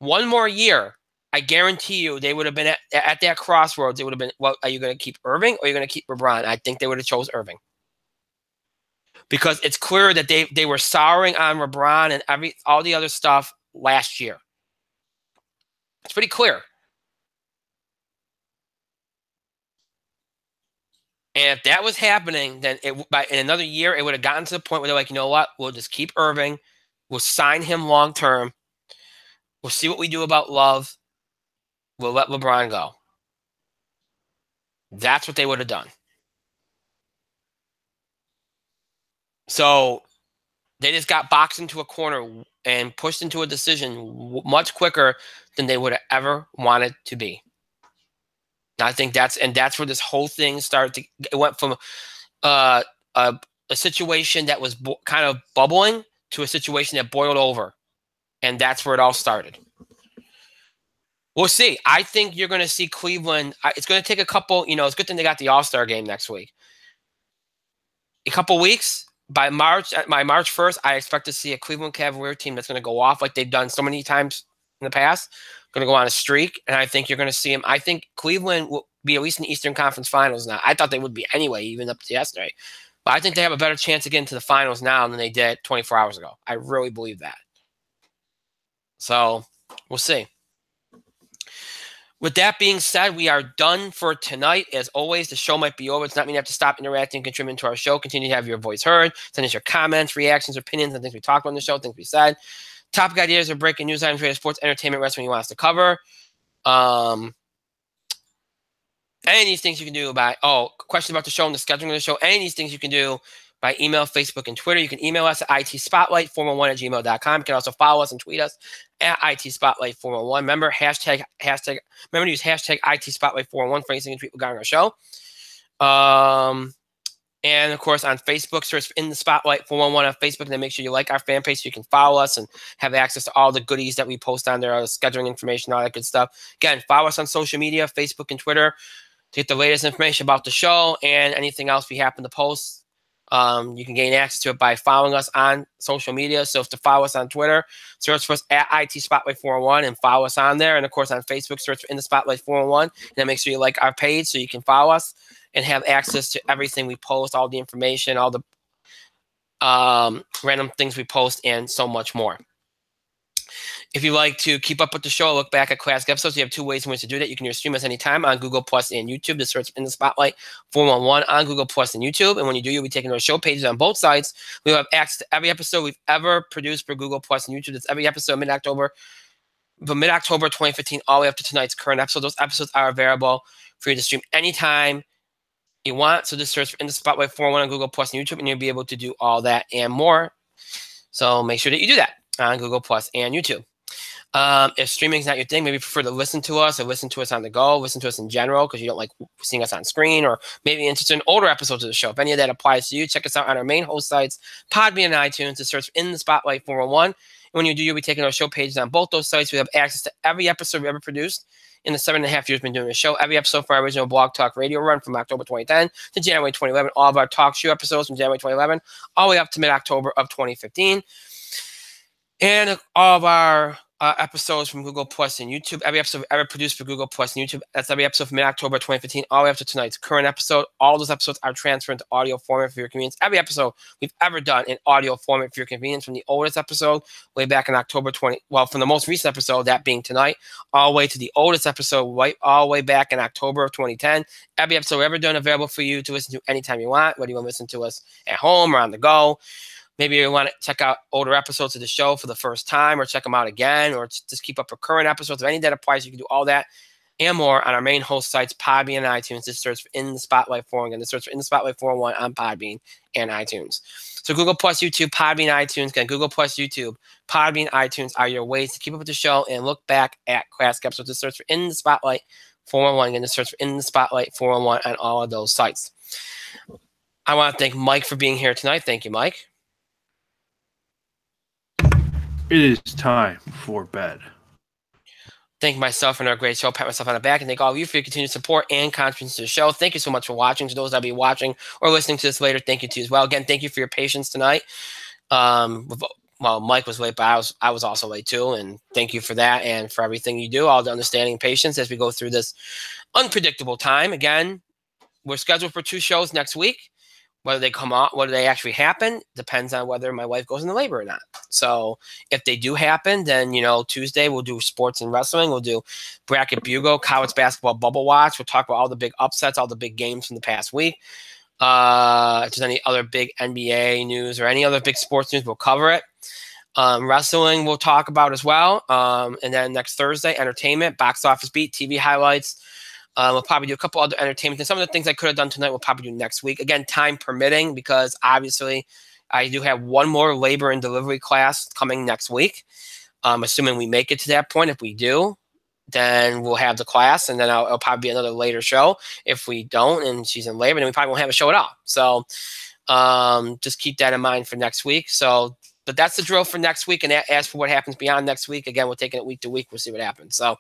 I guarantee you they would have been at that crossroads. It would have been, well, are you going to keep Irving or are you going to keep LeBron? I think they would have chose Irving. Because it's clear that they were souring on LeBron and all the other stuff last year. It's pretty clear. And if that was in another year, it would have gotten to the point where they're like, you know what? We'll just keep Irving. We'll sign him long term. We'll see what we do about Love. We'll let LeBron go. That's what they would have done. So they just got boxed into a corner and pushed into a decision much quicker than they would have ever wanted to be. I think that's where this whole thing started. It went from a situation that was kind of bubbling to a situation that boiled over, and that's where it all started. We'll see. I think you're going to see Cleveland. It's going to take a couple. It's a good thing they got the All-Star game next week. A couple weeks. By March 1st, I expect to see a Cleveland Cavalier team that's going to go off like they've done so many times in the past. Going to go on a streak, and I think you're going to see them. I think Cleveland will be at least in the Eastern Conference Finals now. I thought they would be anyway, even up to yesterday. But I think they have a better chance of getting to the finals now than they did 24 hours ago. I really believe that. So, we'll see. With that being said, we are done for tonight. As always, the show might be over. It's not mean you have to stop interacting and contributing to our show. Continue to have your voice heard. Send us your comments, reactions, opinions on things we talked about on the show, things we said. Topic ideas or breaking news items related to sports, entertainment, wrestling you want us to cover. Any of these things you can do by, questions about the show and the scheduling of the show. Any of these things you can do by email, Facebook, and Twitter. You can email us at itspotlight411@gmail.com. You can also follow us and tweet us at itspotlight411. Remember, remember to use hashtag itspotlight411 for anything you tweet regarding our show. And, of course, on Facebook, search In the Spotlight 411 on Facebook, and then make sure you like our fan page so you can follow us and have access to all the goodies that we post on there, all the scheduling information, all that good stuff. Again, follow us on social media, Facebook and Twitter, to get the latest information about the show and anything else we happen to post. You can gain access to it by following us on social media. So if to follow us on Twitter, search for us at IT Spotlight 401 and follow us on there. And of course on Facebook, search for In the Spotlight 401. And then make sure you like our page so you can follow us and have access to everything we post, all the information, all the random things we post, and so much more. If you'd like to keep up with the show, look back at classic episodes. You have two ways in which to do that. You can either stream us anytime on Google Plus and YouTube. Just search In the Spotlight 411 on Google Plus and YouTube. And when you do, you'll be taken to our show pages on both sites. We'll have access to every episode we've ever produced for Google Plus and YouTube. That's every episode mid-October, from mid-October 2015 all the way up to tonight's current episode. Those episodes are available for you to stream anytime you want. So just search for In the Spotlight 401 on Google Plus and YouTube, and you'll be able to do all that and more. So make sure that you do that on Google Plus and YouTube. If streaming is not your thing, maybe you prefer to listen to us or listen to us on the go, listen to us in general because you don't like seeing us on screen, or maybe interested in older episodes of the show. If any of that applies to you, check us out on our main host sites, Podbean and iTunes, to search In the Spotlight 401. And when you do, you'll be taking our show pages on both those sites. We have access to every episode we ever produced in the 7.5 years we've been doing the show. Every episode for our original Blog Talk Radio run from October 2010 to January 2011. All of our talk show episodes from January 2011 all the way up to mid-October of 2015. And all of our episodes from Google Plus and YouTube. Every episode we've ever produced for Google Plus and YouTube. That's every episode from mid-October 2015 all the way up to tonight's current episode. All those episodes are transferred into audio format for your convenience. Every episode we've ever done in audio format for your convenience, from the oldest episode way back in October 20, well, from the most recent episode, that being tonight, all the way to the oldest episode, right all the way back in October of 2010. Every episode we've ever done available for you to listen to anytime you want, whether you want to listen to us at home or on the go. Maybe you want to check out older episodes of the show for the first time, or check them out again, or just keep up with current episodes. If any of that applies, you can do all that and more on our main host sites, Podbean and iTunes. Just search for In the Spotlight 401. Again, search for In the Spotlight 401 on Podbean and iTunes. So Google Plus, YouTube, Podbean, iTunes. Again, Google Plus, YouTube, Podbean, iTunes are your ways to keep up with the show and look back at classic episodes. Just search for In the Spotlight 401. Again, just search for In the Spotlight 401 on all of those sites. I want to thank Mike for being here tonight. Thank you, Mike. It is time for bed. Thank myself and our great show, pat myself on the back, and thank all of you for your continued support and contributions to the show. Thank you so much for watching. To those that will be watching or listening to this later, thank you to you as well. Again, thank you for your patience tonight. Well, Mike was late, but I was also late too, and thank you for that and for everything you do, all the understanding and patience as we go through this unpredictable time. Again, we're scheduled for 2 shows next week. Whether they come out, whether they actually happen, depends on whether my wife goes into labor or not. So if they do happen, then, Tuesday we'll do sports and wrestling. We'll do Bracket Bugle, college basketball bubble watch. We'll talk about all the big upsets, all the big games from the past week. If there's any other big NBA news or any other big sports news, we'll cover it. Wrestling we'll talk about as well. And then next Thursday, entertainment, box office beat, TV highlights. We'll probably do a couple other entertainment things. Some of the things I could have done tonight we'll probably do next week. Again, time permitting, because obviously I do have one more labor and delivery class coming next week. Assuming we make it to that point. If we do, then we'll have the class, and then it'll probably be another later show. If we don't and she's in labor, then we probably won't have a show at all. So just keep that in mind for next week. But that's the drill for next week. And as for what happens beyond next week, again, we're taking it week to week. We'll see what happens. So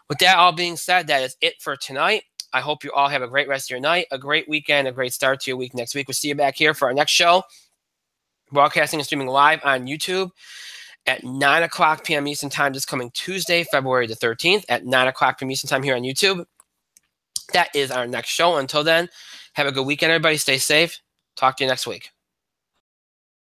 with that all being said, that is it for tonight. I hope you all have a great rest of your night, a great weekend, a great start to your week next week. We'll see you back here for our next show, broadcasting and streaming live on YouTube at 9 o'clock p.m. Eastern Time this coming Tuesday, February the 13th at 9 o'clock p.m. Eastern Time here on YouTube. That is our next show. Until then, have a good weekend, everybody. Stay safe. Talk to you next week.